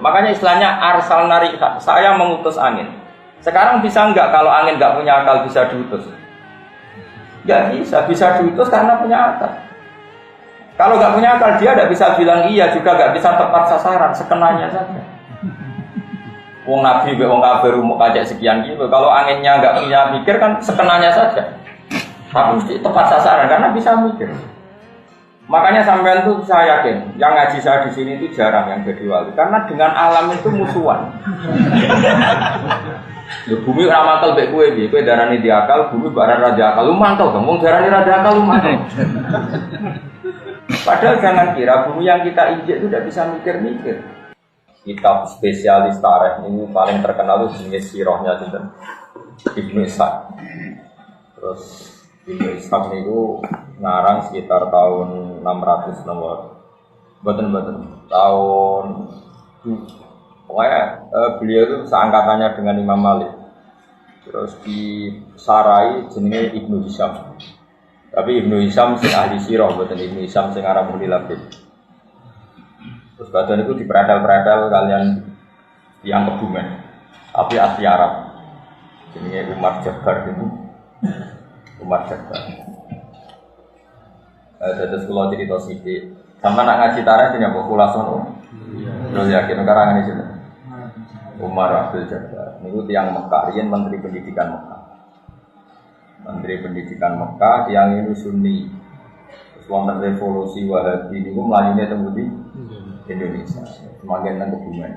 Makanya istilahnya arsal narihat, saya mengutus angin. Sekarang bisa enggak kalau angin enggak punya akal bisa diutus? Enggak bisa, bisa diutus karena punya akal. Kalau enggak punya akal dia enggak bisa bilang iya, juga enggak bisa tepat sasaran, sekenanya saja. Wong Nabi, wong kafir mau kajak sekian gitu. Kalau anginnya enggak punya mikir kan sekenanya saja. Tapi mesti tepat sasaran karena bisa mikir. Makanya sampean tuh saya yakin, yang ngaji saya di sini itu jarang yang jadi wali, karena dengan alam itu musuhan. Ya bumi ramakal baik kue darani di akal, bumi baran raja akal, lu mantau dong, darani raja akal lu mantau. Padahal jangan kira bumi yang kita injek itu tidak bisa mikir-mikir. Kitab spesialis tarikh ini paling terkenal itu jenis sirohnya Ibnu Ishaq. Terus Ibnu Ishaq itu ngarang sekitar tahun 600 nomor. Betul tahun pokoknya beliau itu seangkatannya dengan Imam Malik. Terus di Sarai jenenge Ibnu Hisham. Tapi Ibnu Hisham sing ahli sirah, betul Ibnu Hisham sing arah muli labib. Terus badan itu diperadal-peradal kalian yang Kebumen. Tapi asli Arab. Jenenge Umar Jabbar itu. Umar Jabbar. Terus kalau cerita sedikit, sama nak ngaji tarikh punya populasi terus yakin sekarang ini sudah Umar Abdul Jabbar. Ini tiang Mekah, dia Menteri Pendidikan Mekah. Menteri Pendidikan Mekah, tiang ini Sunni. Terus wonten revolusi Wahabi ini melajunya tembus di Indonesia, semakin nang Kebumen.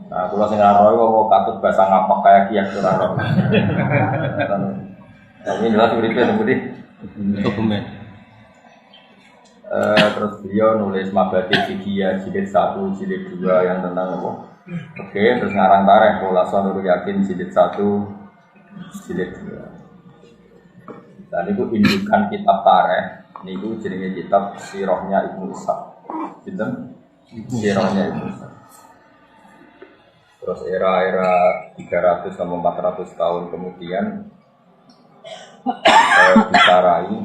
Nah, kalau saya ngaroy kok katut bahasa ngapak kayak kias terarok. Ini jelas uripnya tembus di Kebumen. Terus beliau nulis Mabadi Fikiyah jilid 1, jilid 2 yang tentang apa? Oke, terus ngarang tarikh Khulasan Nurul Yakin jilid 1, jilid 2. Dan itu indukan kitab tarikh. Niku jenenge kitab Sirahnya Ibnu Ishaq. Gitu? Sirahnya Ibnu Ishaq. Terus era-era 300 sampai 400 tahun kemudian disarai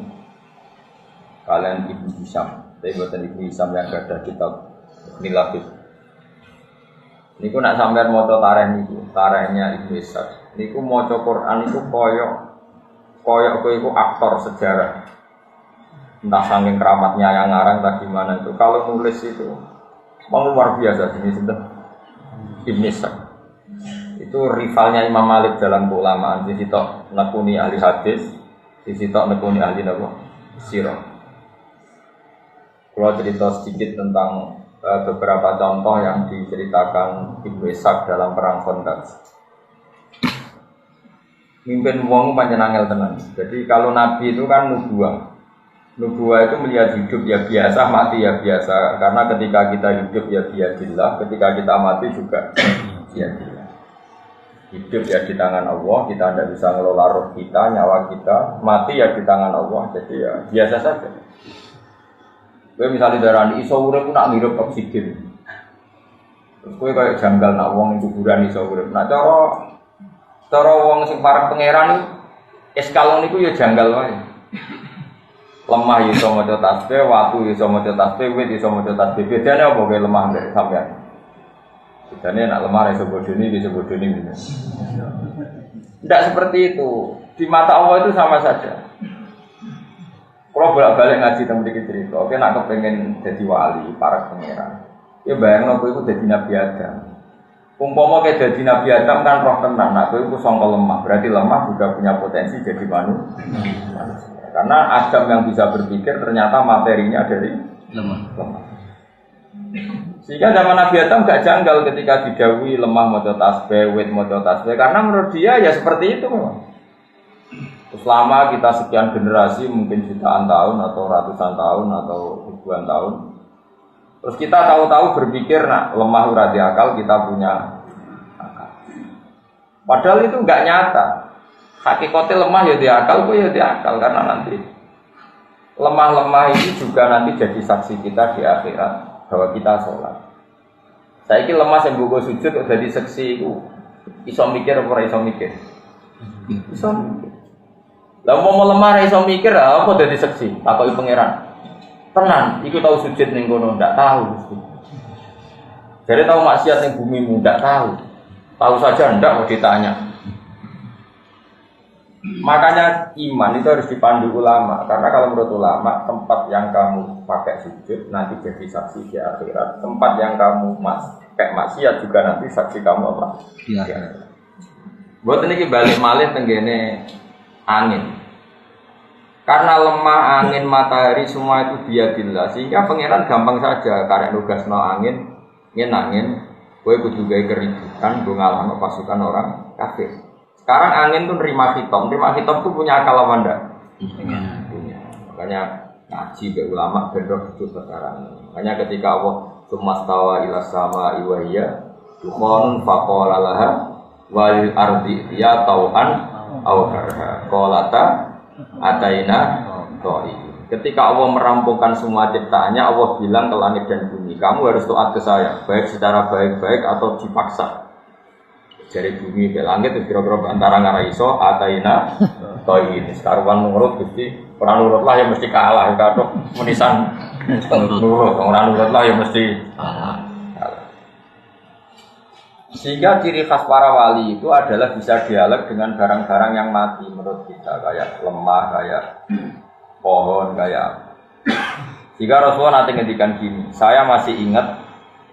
kalian Ibnu Hisham, tapi buatan Ibnu Hisham yang ada kitab Nilafid. Niku nak sampean maca tarikh niku, tarikhnya Ibnu Ishaq. Niku maca Quran niku koyok iku aktor sejarah. Entah saking keramatnya yang ngarang tak gimana itu. Kalau nulis itu luar biasa ini sudah Ibnu Ishaq. Itu rivalnya Imam Malik dalam keulamaan. Di situ nekuni ahli hadis, di situ nekuni ahli sirah. Kalau cerita sedikit tentang beberapa contoh yang diceritakan Ibnu Ishaq dalam perang Khandaq. Mimpin wong pancen angel tenan. Jadi kalau nabi itu kan nubuah. Nubuah itu melihat hidup ya biasa, mati ya biasa. Karena ketika kita hidup ya biadillah, ketika kita mati juga biadillah. Hidup ya di tangan Allah, kita tidak bisa ngelola roh kita, nyawa kita. Mati ya di tangan Allah, jadi ya biasa saja. Kowe misalnya darani iso urip ku nak ngirup oksigen. Terus kowe kayak janggal nak wong ning kuburan iso urip. Nah cara wong sing parek pangeran eskalon niku ya janggal wae. Lemah ya iso maca tasbih, watu ya iso maca tasbih, wit iso maca tasbih. Bedane apa kowe lemah mbek sampean? Bedane nak lemah iso bodoni gitu. Tidak seperti itu. Di mata Allah itu sama saja. Kalau bolak-balik ngaji tentang dikit cerita, oke nak kepengen jadi wali, para pangeran. Ya bayang aku itu jadi Nabi Adam. Umpama kayak jadi Nabi Adam kan roh tenang, aku itu songkol lemah. Berarti lemah juga punya potensi jadi manusia. Karena Adam yang bisa berpikir ternyata materinya dari lemah. Sehingga zaman Nabi Adam gak janggal ketika didhawuhi lemah maca tasbih, wit maca tasbih. Karena menurut dia ya seperti itu memang. Selama kita sekian generasi, mungkin jutaan tahun atau ratusan tahun atau ribuan tahun, terus kita tahu-tahu berpikir, nah lemah ora di akal, kita punya akal. Padahal itu enggak nyata. Hakikatnya lemah ya di akal, kok ya di akal, karena nanti lemah-lemah ini juga nanti jadi saksi kita di akhirat bahwa kita sholat. Saya kira lemah yang gue sujud udah jadi saksi itu, iso mikir apa iso mikir? Iso mikir. Lah mau lemah iso mikir apa dadi seksi? Takoki pangeran. Tenan, iku tau sujud ning kono ndak tahu. Jadi tahu maksiat yang bumi muda tahu saja ndak mau ditanya. Makanya iman itu harus dipandu ulama, karena kalau menurut ulama tempat yang kamu pakai sujud nanti jadi saksi di akhirat, tempat yang kamu pakai maksiat juga nanti saksi kamu apa? Di akhirat. Buat ini balik malih tenggene angin. Karena lemah angin, matahari semua itu biadillah, sehingga pangeran gampang saja karek nugasno angin, kowe kudu gawe keributan go ngalahno pasukan orang kafir. Sekarang angin tuh nerima hitam tuh punya akal apa enggak? Punya. Makanya ngaji be ulama bener itu sekarang. Makanya ketika Allah sumastawa ila sama iwaiya dukhon faqala laha wal ardi ya tauhan aw karha qalata ataina toi. Ketika Allah merampungkan semua ciptaannya, Allah bilang ke langit dan bumi, kamu harus taat ke saya, baik secara baik-baik atau dipaksa. Dari bumi ke langit itu kira-kira antara ngaraiso ataina toi ini. Sekaruan nurut Gusti, orang nurut lah yang mesti kalah, kadok menisan nurut, orang nurut lah yang mesti kalah. Sehingga ciri khas para wali itu adalah bisa dialog dengan barang-barang yang mati menurut kita, kayak lemah, kayak pohon, kayak. Jika Rasulullah nanti ngendikan gini, saya masih ingat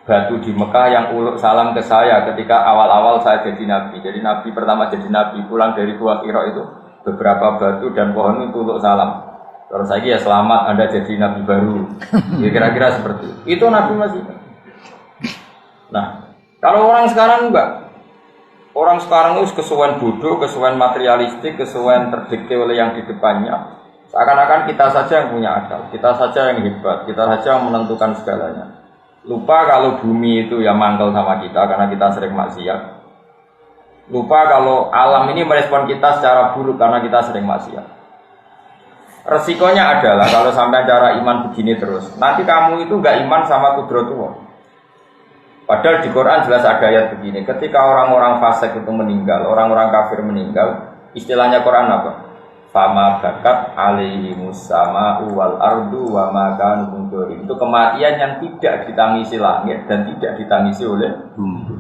batu di Mekah yang uluk salam ke saya ketika awal-awal saya jadi nabi. Jadi nabi pertama jadi nabi pulang dari Gua Hira itu beberapa batu dan pohon itu uluk salam. Terus lagi ya selamat Anda jadi nabi baru. Ya, kira-kira seperti itu. Itu nabi masih. Nah. Kalau orang sekarang enggak, orang sekarang itu kesuwen bodoh, kesuwen materialistik, kesuwen terdikte oleh yang di depannya. Seakan-akan kita saja yang punya akal, kita saja yang hebat, kita saja yang menentukan segalanya. Lupa kalau bumi itu yang mangkel sama kita karena kita sering maksiat. Lupa kalau alam ini merespon kita secara buruk karena kita sering maksiat. Resikonya adalah kalau sampai cara iman begini terus, nanti kamu itu enggak iman sama kudratullah. Padahal di Quran jelas ada ayat begini, ketika orang-orang fasik itu meninggal, orang-orang kafir meninggal, istilahnya Quran apa? Fama bakat alaihimus sama'u wal ardu wa ma kanu mundzirin. Itu kematian yang tidak ditangisi langit dan tidak ditangisi oleh bumi.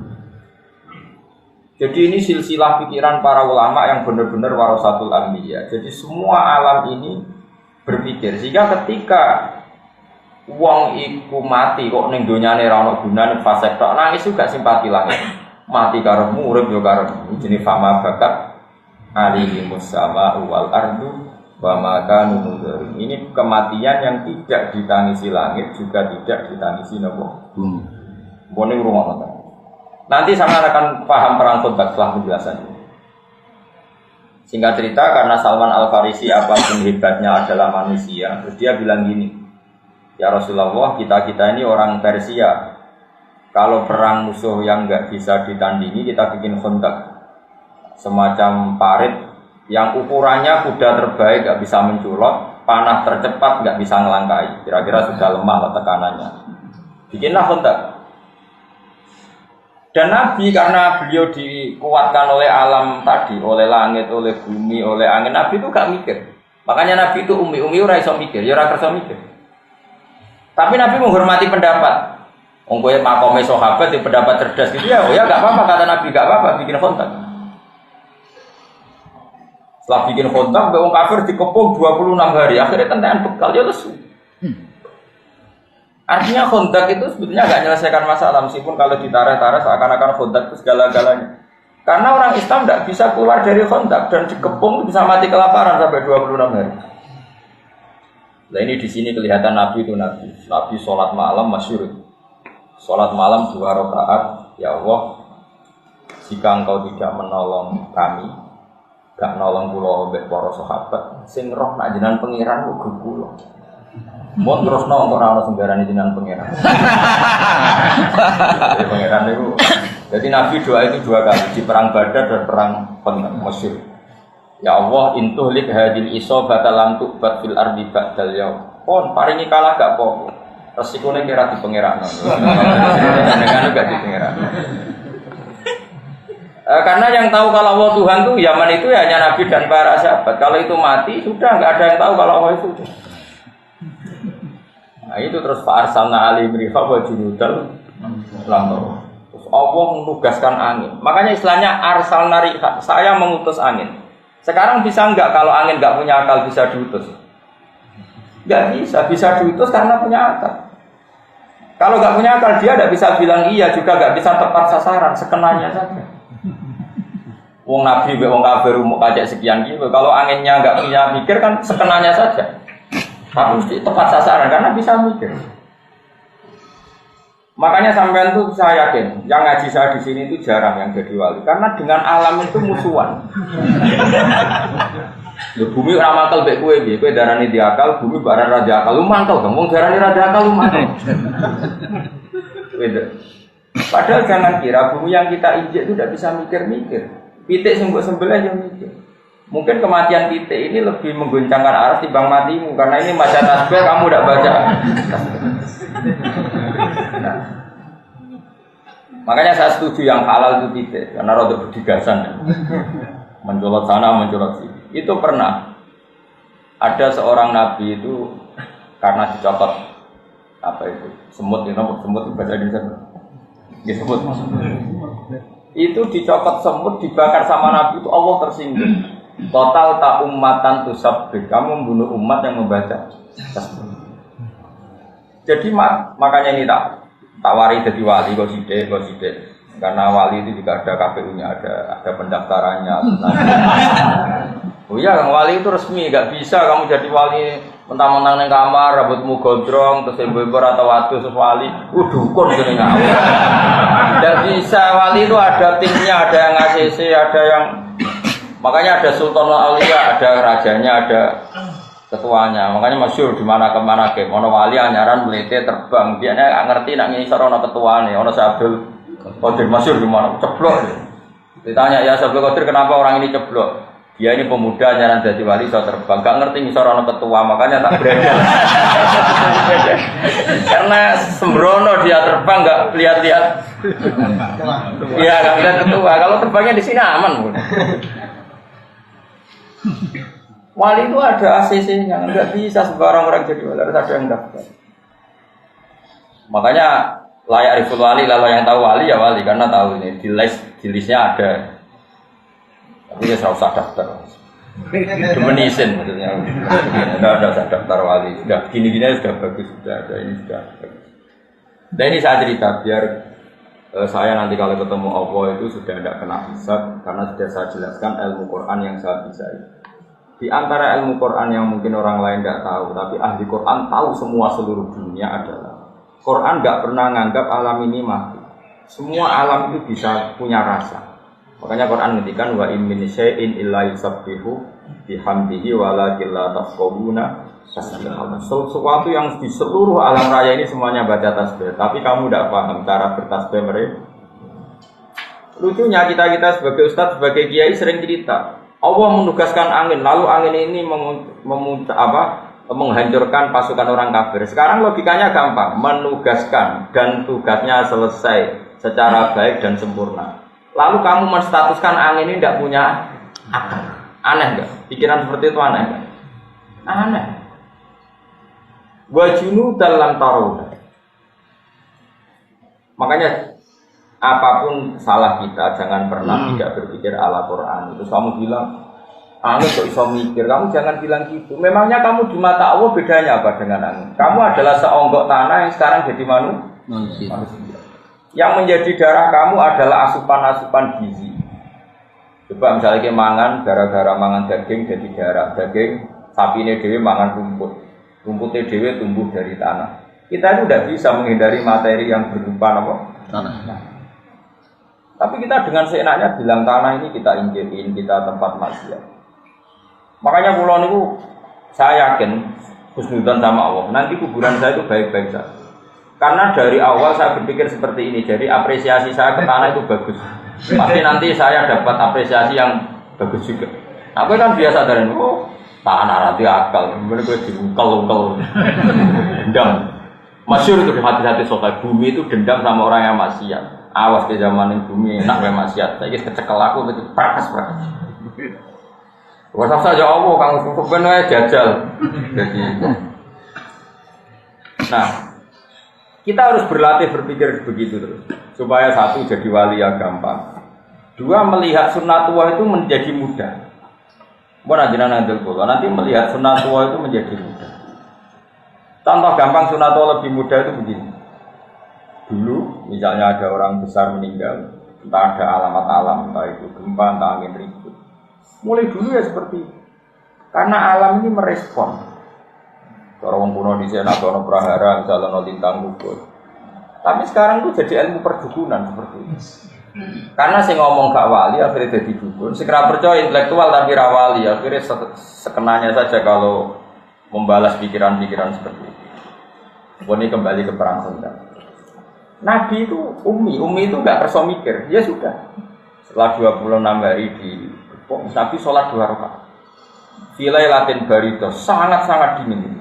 Jadi ini silsilah pikiran para ulama yang benar-benar warasatul anbiya. Jadi semua alam ini berpikir, sehingga ketika wong iku mati kok ning donyane ra ono gunane fasik tok nangis juga simpati langit. Mati karepmu urip yo karepmu. Jenenge fama bakat alihi musama wal ardu wa ma kanu mundzirin. Ini kematian yang tidak ditangisi langit juga tidak ditangisi napa bumi. Mbone rumah nanti sama akan paham perang Khandaq setelah penjelasannya. Singkat cerita karena Salman Al-Farisi apapun hebatnya adalah manusia, terus dia bilang gini, ya Rasulullah, kita ini orang Persia. Kalau perang musuh yang nggak bisa ditandingi, kita bikin Khandaq, semacam parit yang ukurannya kuda terbaik nggak bisa menculot, panah tercepat nggak bisa ngelangkai. Kira-kira sudah lemah tekanannya. Bikinlah Khandaq. Dan Nabi karena beliau dikuatkan oleh alam tadi, oleh langit, oleh bumi, oleh angin, Nabi itu gak mikir. Makanya Nabi itu umi ora iso mikir, ya ora kersa mikir. Tapi Nabi menghormati pendapat. Wong kowe makome sahabat di pendapat cerdas gitu ya, oh ya enggak apa-apa kata Nabi, enggak apa-apa bikin Khandaq. Setelah bikin Khandaq, wong kafir dikepung 26 hari, akhirnya tentaan bekal ya lesu. Artinya Khandaq itu sebetulnya enggak menyelesaikan masalah, meskipun kalau ditarik-tarik seakan-akan Khandaq itu segala-galanya. Karena orang Islam enggak bisa keluar dari Khandaq dan dikepung bisa mati kelaparan sampai 26 hari. Nah ini di sini kelihatan Nabi itu Nabi sholat malam masyhur. Sholat malam 2 rakaat. Ya Allah, jika engkau tidak menolong kami, gak nolong kula mbek para sahabat, sing roh nak jenengan pangeran kok kula. Mun terusno kok ora ono sembarane jenengan pangeran. Pangeran niku. Jadi Nabi doa itu 2 kali di perang Badar dan perang Khandaq masyhur. Ya Allah, intuhlik hadil isobata lam tu'bat fil ardi ba'dal yaum. Pon paringi kalah gak apa-apa. Resikone kira di pangeran. Dengan gak di pangeran. Karena yang tahu kalau Allah Tuhan itu Yaman itu ya hanya Nabi dan para sahabat. Kalau itu mati sudah enggak ada yang tahu kalau Allah itu. Nah itu terus fa arsalna alaihim riha wa junudal Lamtor. Terus Allah menugaskan angin. Makanya istilahnya arsal narihat. Saya mengutus angin. Sekarang bisa enggak kalau angin enggak punya akal bisa diutus? Enggak bisa. Bisa diutus karena punya akal. Kalau enggak punya akal dia enggak bisa bilang iya juga enggak bisa tepat sasaran. Sekenanya saja. Wong Nabi, wong kafir mau kajak sekian gitu. Kalau anginnya enggak punya mikir kan sekenanya saja. Tapi mesti tepat sasaran karena bisa mikir. Makanya sampean tuh saya yakin, yang ngaji saya di sini itu jarang yang jadi wali, karena dengan alam itu musuhan. Ya, bumi ora mantel mek kowe piye? Kowe darani di akal, bumi barang ra di akal. Lu mantel dong, wong darani ra di akal lu mantel. Padahal jangan kira bumi yang kita injek itu tidak bisa mikir-mikir. Pitik sing mbok sembelih yo mikir. Mungkin kematian pitik ini lebih mengguncangkan arah timbang matimu, karena ini maca tasbih kamu tidak baca. Nah, makanya saya setuju yang halal itu pitik, karena rada berdigasan. Mencolot sana, mencolot sini. Itu pernah ada seorang nabi itu karena dicopot apa itu semut, semut bahasa Indonesia. Ya semut. Itu dicopot semut, dibakar sama nabi itu Allah tersinggung. Total tak ummatan tusabbih. Kamu membunuh umat yang membaca tasbih. Jadi makanya ini tak wari jadi wali kok sidik. Karena wali itu juga ada KPU-nya, ada pendaftarannya. Oh iya, wali itu resmi, nggak bisa kamu jadi wali mentang-mentang neng kamar, rambutmu gondrong, terus ibu-ibu atau waktu terus wali, dukun gini nggak? Nggak bisa, wali itu ada timnya, ada yang ACC, ada yang makanya ada Sultan Aulia, ada rajanya, ada ketuanya. Makanya masyhur di mana kemana ke, ono wali anyaran melete terbang, dia nggak ngerti nak ngisor ono ketuane, ono Abdul Qadir masyhur di mana ceblok. Ditanya ya Abdul Qadir kenapa orang ini ceblok? Dia ini pemuda nyaran jadi wali so terbang, gak ngerti ngisor ono ketua, makanya tak berani. Karena sembrono dia terbang gak lihat-lihat. Iya gak lihat ketua. Kalau terbangnya di sini aman. Wali itu ada ACC-nya, nggak bisa sembarang orang jadi wali, harus ada yang daftar. Makanya layak riful wali, lalu yang tahu wali ya wali, karena tahu ini di listnya ada. Tapi ya saya usah daftar. Demenisin maksudnya. Tidak usah daftar wali. Sudah gini-gini sudah bagus, sudah ada ini sudah bagus. Dan ini saya cerita biar saya nanti kalau ketemu Allah itu sudah tidak kena hisab, karena sudah saya jelaskan ilmu Quran yang saya bisa. Di antara ilmu Quran yang mungkin orang lain tidak tahu, tapi ahli Quran tahu semua seluruh dunia adalah Quran nggak pernah nganggap alam ini mati. Semua alam itu bisa punya rasa. Makanya Quran ngendikan wa in min syai'in illa yusabbihu bihamdihi walakin la tafqahuna tasbihah. Sesuatu yang di seluruh alam raya ini semuanya baca tasbih, tapi kamu tidak paham cara bertasbih mereka. Lucunya kita sebagai ustadz, sebagai kiai sering cerita Allah menugaskan angin, lalu angin ini menghancurkan pasukan orang kafir. Sekarang logikanya gampang, menugaskan dan tugasnya selesai secara baik dan sempurna. Lalu kamu menstatuskan angin ini tidak punya akal. Aneh enggak? Pikiran seperti itu aneh enggak? Aneh. Wajunu dalam taruh. Makanya apapun salah kita, jangan pernah tidak berpikir ala Quran. Terus kamu bilang, angin kok iso mikir, kamu jangan bilang gitu. Memangnya kamu di mata Allah bedanya apa dengan angin? Kamu adalah seonggok tanah yang sekarang jadi manusia. Yang menjadi darah kamu adalah asupan-asupan gizi. Coba misalnya kita mangan, gara-gara mangan daging jadi darah. Daging, sapi ini dewe mangan rumput. Rumputnya dewe tumbuh dari tanah. Kita itu tidak bisa menghindari materi yang berupa apa? Tanah. Tapi kita dengan seenaknya bilang tanah ini kita injekin, kita tempat maksiat. Makanya pulau itu saya yakin husnudzon sama Allah. Nanti kuburan saya itu baik-baik saja. Karena dari awal saya berpikir seperti ini. Jadi apresiasi saya ke tanah itu bagus. Pasti nanti saya dapat apresiasi yang bagus juga. Aku kan biasa dari tanah rati akal. Kemudian gue diungkel-ungkel. Dendam. Masyhur itu di hati-hati sokai. Bumi itu dendam sama orang yang maksiat. Awas ke zaman ini bumi enak yang maksiat. Saya kecekel aku itu prakas-prakas. Wah saja Allah kang sebenarnya jajal. Jadi, nah, Kita harus berlatih berpikir begitu terus. Supaya satu jadi wali ya gampang. Dua melihat sunnatullah itu menjadi mudah. Nanti melihat sunnatullah itu menjadi mudah. Contoh gampang sunnatullah lebih mudah itu begini. Dulu misalnya ada orang besar meninggal, entah ada alamat alam, entah itu gempa, entah angin ribut. Mulai dulu ya seperti itu. Karena alam ini merespon. Orang kuno di sana ada prahara, misalnya ada lintang gugur. Tapi sekarang itu jadi ilmu perdukunan seperti itu. Karena saya ngomong gak wali, akhirnya jadi dukun. Segera percaya intelektual tapi rawali, akhirnya sekenanya saja kalau membalas pikiran-pikiran seperti itu. Ini kembali ke perang Sunda. Nabi itu Umi itu gak kerso mikir, ya sudah. Setelah 26 hari di Nabi sholat 2 rakaat. Filai latin barito sangat-sangat dingin.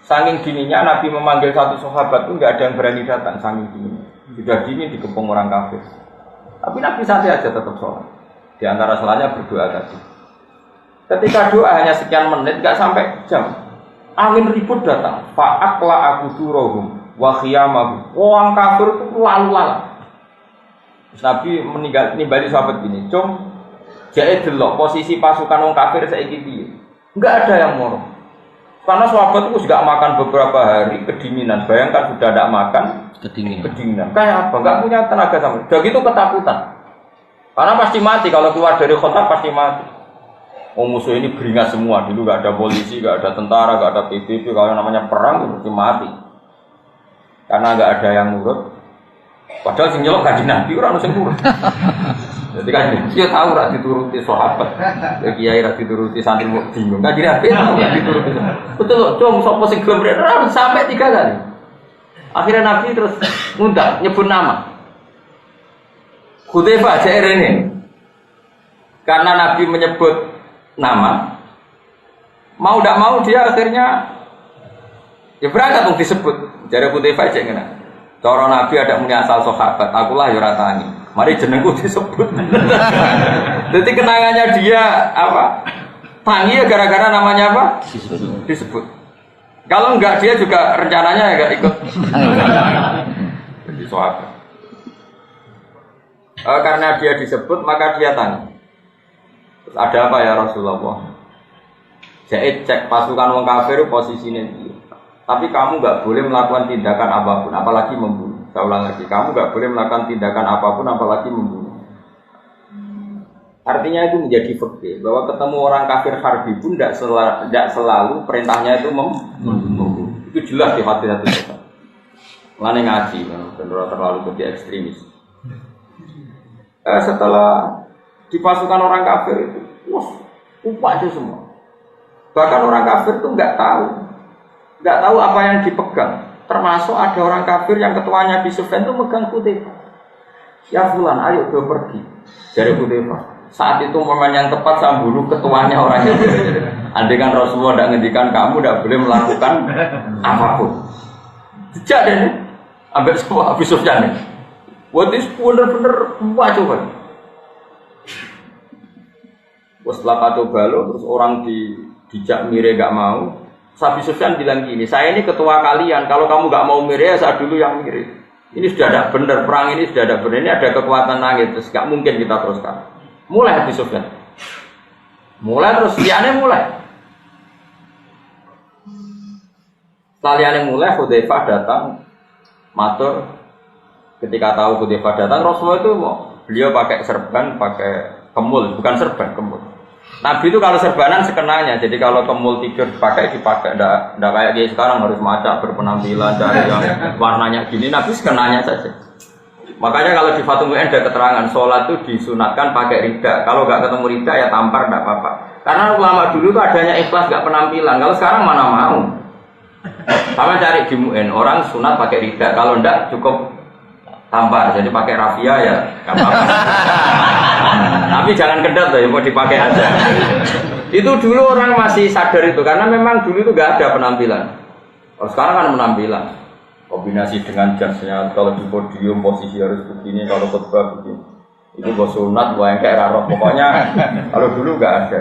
Saking dinginnya Nabi memanggil satu sahabat itu nggak ada yang berani datang. Saking dingin, sudah dingin dikepung orang kafir. Tapi Nabi santai aja tetap sholat. Di antara sholatnya berdoa tadi. Ketika doa hanya sekian menit, nggak sampai jam, angin ribut datang. Fa'akla abudurohum wa khiyamahum. Orang kafir itu lalu-lalang. Nabi nimbali sahabat gini, cung, jadi delok posisi pasukan orang kafir saiki piye. Enggak ada yang moro. Karena sahabat itu juga makan beberapa hari kedinginan. Bayangkan sudah tidak makan kedinginan. Kayak apa? Enggak punya tenaga sama. Udah gitu ketakutan. Karena pasti mati kalau keluar dari kota pasti mati. Oh musuh ini beringas semua. Dulu enggak ada polisi, enggak ada tentara, enggak ada PBB. Kalau namanya perang itu pasti mati. Karena enggak ada yang nurut. Padahal sing nyelok kanjeng Nabi ora ono sing nurut. Jadi kan dia tahu rak dituruti sahabat, kiai rak dituruti santri mau bingung. Kan dia tahu rak dituruti. Betul loh, cuma sopo sing gelem rene sampai 3 kali. Akhirnya Nabi terus ngundang nyebut nama. Hudzaifah jair ini. Karena Nabi menyebut nama, mau tidak mau dia akhirnya ya berangkat untuk disebut. Jare Hudzaifah jair ngene. Cara Nabi ada punya asal sahabat, akulah ya ora tangi. Mari jenengku disebut. Jadi kenangannya dia apa? Tangi ya gara-gara namanya apa? Disebut. Kalau enggak dia juga rencananya ya enggak ikut. Jadi sahabat. Karena dia disebut maka dia tanya. Terus ada apa ya Rasulullah? Jadi cek pasukan wong kafir posisinya dia. Tapi kamu enggak boleh melakukan tindakan apapun, apalagi membunuh. Saya ulang lagi, kamu nggak boleh melakukan tindakan apapun, apalagi membunuh. Artinya itu menjadi fikih bahwa ketemu orang kafir harbi pun tidak selalu perintahnya itu membunuh. Itu jelas di hati-hati kita. Mulane ngaji, benar terlalu ke ekstremis. Setelah di pasukan orang kafir itu, upah itu semua. Bahkan orang kafir itu nggak tahu apa yang dipegang. Termasuk ada orang kafir yang ketuanya di Sufyan itu megang Hudzaifah. Ya fulan, ayo gue pergi. Dari Hudzaifah. Saat itu momen yang tepat saya bunuh ketuanya orang itu. Andai kan Rasulullah tidak ngendikan kamu tidak boleh melakukan apapun. Sejak deh, ambil semua Abu Sufyan. Buat itu bener-bener coba. Setelah kado balo, terus orang dijak mire gak mau. Abu Sufyan bilang gini, saya ini ketua kalian, kalau kamu gak mau mirip, saya dulu yang mirip. Ini sudah ada benar, perang ini sudah ada benar, ini ada kekuatan langit, terus gak mungkin kita teruskan. Mulai Abu Sufyan. Mulai terus, liane mulai. Setelah liane mulai, Hudzaifah datang, matur. Ketika tahu Hudzaifah datang, Rasulullah itu beliau pakai serban, pakai kemul, bukan serban, kemul. Nabi itu kalau serbanan sekenanya, jadi kalau kemul tidur dipakai, enggak kayak dia sekarang harus maca berpenampilan dari yang warnanya gini. Nabi sekenanya saja. Makanya kalau di Fathul Mu'in ada keterangan sholat itu disunatkan pakai rida. Kalau enggak ketemu rida ya tampar enggak apa-apa. Karena ulama dulu itu adanya ikhlas enggak penampilan. Kalau sekarang mana mau? Sama cari di Mu'in orang sunat pakai rida. Kalau enggak cukup tampar. Jadi pakai rafia ya enggak apa-apa. Tapi jangan kedap ya, mau dipakai aja. Itu dulu orang masih sadar itu, karena memang dulu itu nggak ada penampilan. Kalau sekarang kan penampilan, kombinasi dengan jasnya, kalau di podium posisi harus begini, kalau khutbah begini. Itu bos sunat, yang kayak rarok. Pokoknya kalau dulu nggak ada.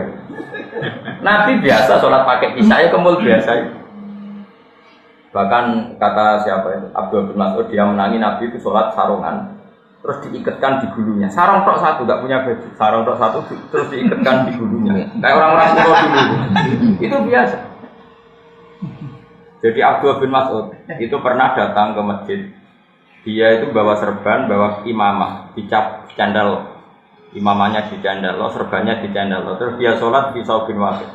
Nabi biasa sholat pakai kisah, ya kemul biasa. Bahkan kata siapa itu Abdul bin Mas'ud, dia menangi Nabi itu sholat sarungan, terus diikatkan di gulunya. Sarung tok satu, nggak punya baju. Sarung tok satu, terus diikatkan di gulunya. Kayak orang-orang kuno dulu. Itu biasa. Jadi Abdul bin Mas'ud itu pernah datang ke masjid. Dia itu bawa serban, bawa imamah, dicap candal. Imamahnya di candal, serbannya di candal. Terus dia sholat di saubin wahid.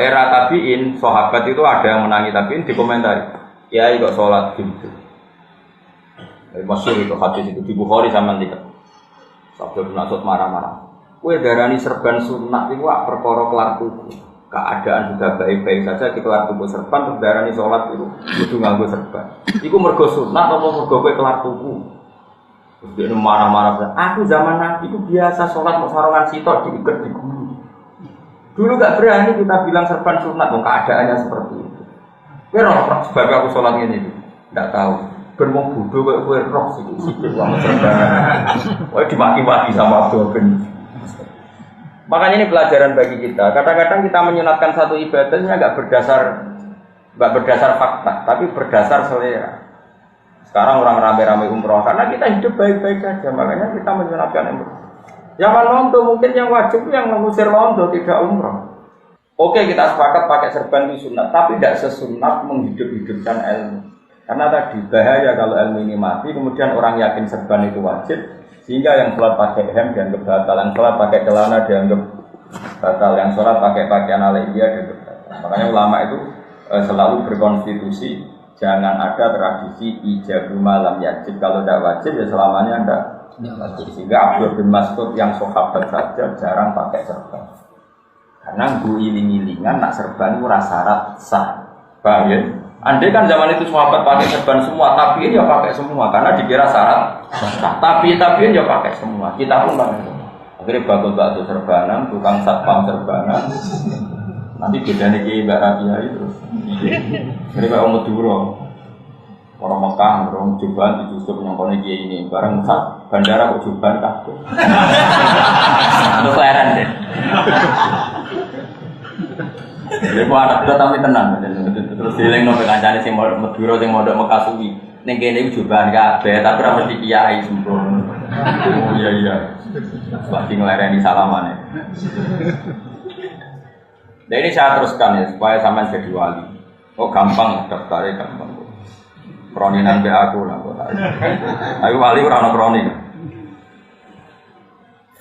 Era tabiin, sahabat itu ada yang menangi tabiin dikomentari. Ya, kok sholat gitu. Masyhur itu hadis itu di Bukhari sama lihat. Abdul bin Mas'ud marah-marah. Kue darani serban sunat itu perkara kelar tubuh. Keadaan sudah baik-baik saja di kelar tubuh serban terus darani sholat itu kudu nganggo serban. Iku mergo sunat apa mergo kowe kelar tubuh. Terus dia marah-marah. Aku zaman Nabi itu biasa sholat mau sarungan sitok diikat di gulu. Dulu gak berani kita bilang serban sunat, keadaannya seperti itu. Kowe roh sebab aku sholat ini, enggak tahu. Ben wong bodho kok kowe roh sithik wong serban. Kowe dimaki-maki sama Abdul bin. Makanya ini pelajaran bagi kita. Kadang-kadang kita menyunatkan satu ibadahnya enggak berdasar fakta, tapi berdasar selera. Sekarang orang rame-rame umroh karena kita hidup baik-baik saja, makanya kita menyunatkan umroh. Yang londo mungkin yang wajib yang mengusir londo tidak umroh. Oke, kita sepakat pakai serban itu sunat, tapi tidak sesunat menghidup-hidupkan ilmu. Karena tadi bahaya kalau ilmu ini mati, kemudian orang yakin serban itu wajib, sehingga yang sholat pakai hem dianggap batal, yang sholat pakai celana dianggap batal, yang sholat pakai pakaian alaiya dianggap batal. Makanya ulama itu selalu berkonstitusi jangan ada tradisi ijabul malam yajib. Kalau tidak wajib ya selamanya tidak. Sehingga Abdul bin Mas'ud yang sahabat saja jarang pakai serban. Karena gue iling-ilingan nak serban itu syarat sah. Paham ya? Andai kan zaman itu sahabat pakai serban semua, tapi ya pakai semua karena dikira syarat sah. Tapi ya pakai semua. Kita pun pakai semua. Akhirnya bakul-bakul serbanan, tukang satpam serbanan. Nanti bedanya kayak Mbak Radia itu. Jadi Mbak Madura. Orang Mekah, orang Juban ditusuk nyongkone kiai ini, bareng sak bandara kok Juban kabeh. Terus leren deh. Jadi gua anak udah tapi tenang, terus dilengno kancane sing Madura sing mondok Mekah suwi. Ning kene iku Juban kabeh, tapi ora mesti kiai sembrono. Oh iya. Lagi ngelereni salamane. Nah ini saya teruskan ya supaya sampean jadi wali. Oh gampang daftarnya gampang. Kroninan be aku lah. Aku wali ora ono kroni.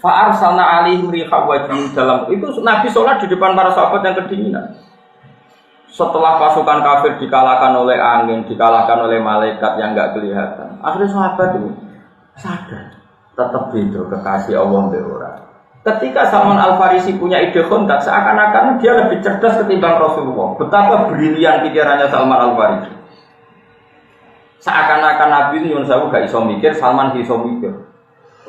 Fa arsalna alaihim riha wajin dalam itu Nabi sholat di depan para sahabat yang kedinginan. Setelah pasukan kafir dikalahkan oleh angin, dikalahkan oleh malaikat yang enggak kelihatan. Akhirnya sahabat itu sadar, tetap beda kekasih Allah be ora. Ketika Salman Al-Farisi punya ide kontak, seakan-akan dia lebih cerdas ketimbang Rasulullah. Betapa brilian pikirannya Salman Al-Farisi. Seakan-akan Nabi itu Yunus gak iso mikir, Salman iso mikir.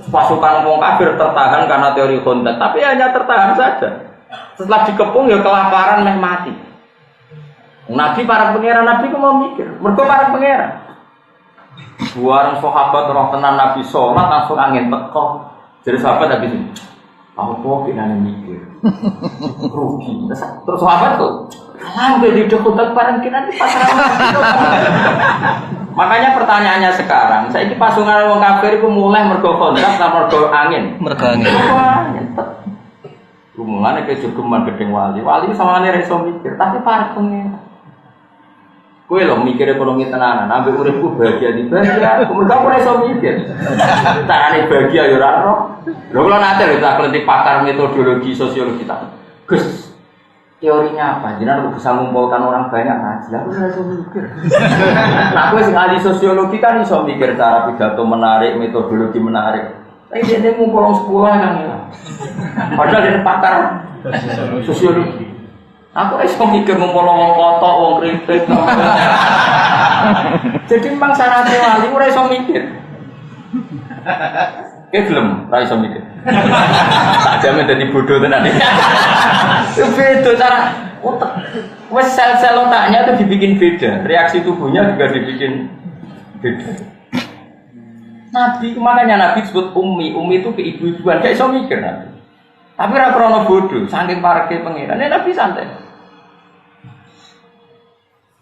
Pasukan wong kafir tertahan karena teori kontak, tapi hanya tertahan saja. Setelah dikepung ya kelaparan meh mati. Nabi para pangeran Nabi ku mau mikir, mergo para pangeran. Buareng sahabat roh tenan Nabi sholat langsung angin teko. Jadi sahabat habis ini. Aku kok kena mikir. Rugi. Terus sahabat tuh lambe di dekat bareng kita di pasaran. Makanya pertanyaannya sekarang, saiki pasukan wong kafir iku mulai mergo kontrak ta mergo angin? Mergo angin. Mulane kejogeman gedeng wali. Wali samane ra iso mikir, tapi para pengen. Kowe lho mikir ekonomi tenanan, ambek uripku bahagia di bahagia. Mergo ora iso mikir. Carane bahagia ya ora ro. Lho kula nate lho tak klenti pakar metodologi sosiologi ta. Gus, teorinya apa? Jenengan kok bisa mengumpulkan orang banyak ngaji. Aku ora iso mikir. Nah, kowe sing ahli sosiologi kan iso mikir cara pidato menarik, metodologi menarik. Tapi dia ngumpul 10 nang ya. Padahal dia pakar sosiologi. Aku iso mikir ngumpul wong kotok, wong kritik. Jadi memang syaratnya wali ora iso mikir. Ke gelem ora iso mikir. Tak jamin dadi bodoh tenan. Beda cara otak. Wes sel-sel otaknya itu dibikin beda, reaksi tubuhnya juga dibikin beda. Nabi makanya Nabi disebut ummi itu keibu-ibuan, gak iso mikir Nabi. Tapi ora krono bodoh, saking pareke pangeran. Nabi santai.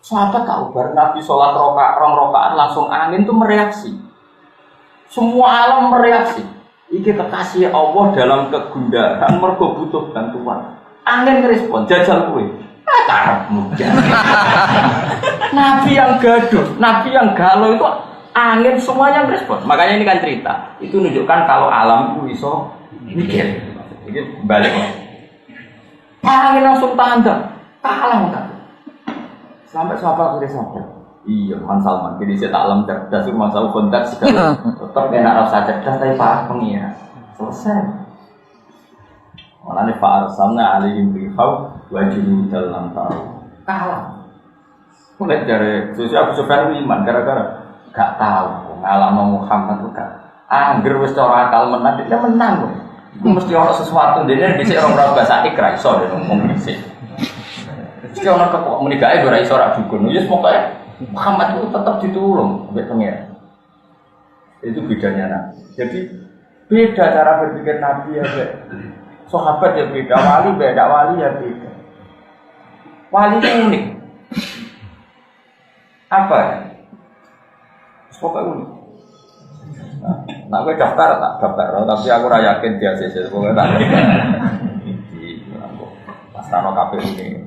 Sahabat tahu bar Nabi sholat rakaat langsung angin tuh mereaksi. Semua alam mereaksi. Iki kekasih Allah dalam kegundahan mergo butuh bantuan. Angin ngerespon jajal kowe. Karepmu. Nabi yang gaduh, Nabi yang galau itu angin semuanya merespon. Makanya ini kan cerita. Itu menunjukkan kalau alam itu iso mikir. Ini balik. Angin langsung tanda. Kalah enggak? Sampai sahabat akhirnya sadar. Iya, Man Salman. Jadi saya tak alam cerdas, masalah kontak segala. Tetap enak rasa cerdas, tapi parah pengira. Selesai. Malah ini Pak Arsamna alihim bihau wajib dalam tahu. Kalah. Mulai dari sosial Sufyan iman gara-gara gak tahu ngalah Muhammad bukan. Angger wis cara akal menang, dia menang. Itu mesti orang sesuatu dia bisa orang bahasa ikra iso dia ngomong sih. Mesti orang kok menikahi ora iso ora dukun. Ya pokoke Muhammad itu tetap ditulung oleh pengiran. Itu bedanya Nabi. Jadi beda cara berpikir Nabi ya beda. Sahabat ya beda, wali beda, wali ya beda. Wali itu unik. Apa ya? Pokoknya unik. Nah, gue daftar tak daftar, tapi aku raya yakin dia sih. Pokoknya tak daftar. Di Astana KPU ini.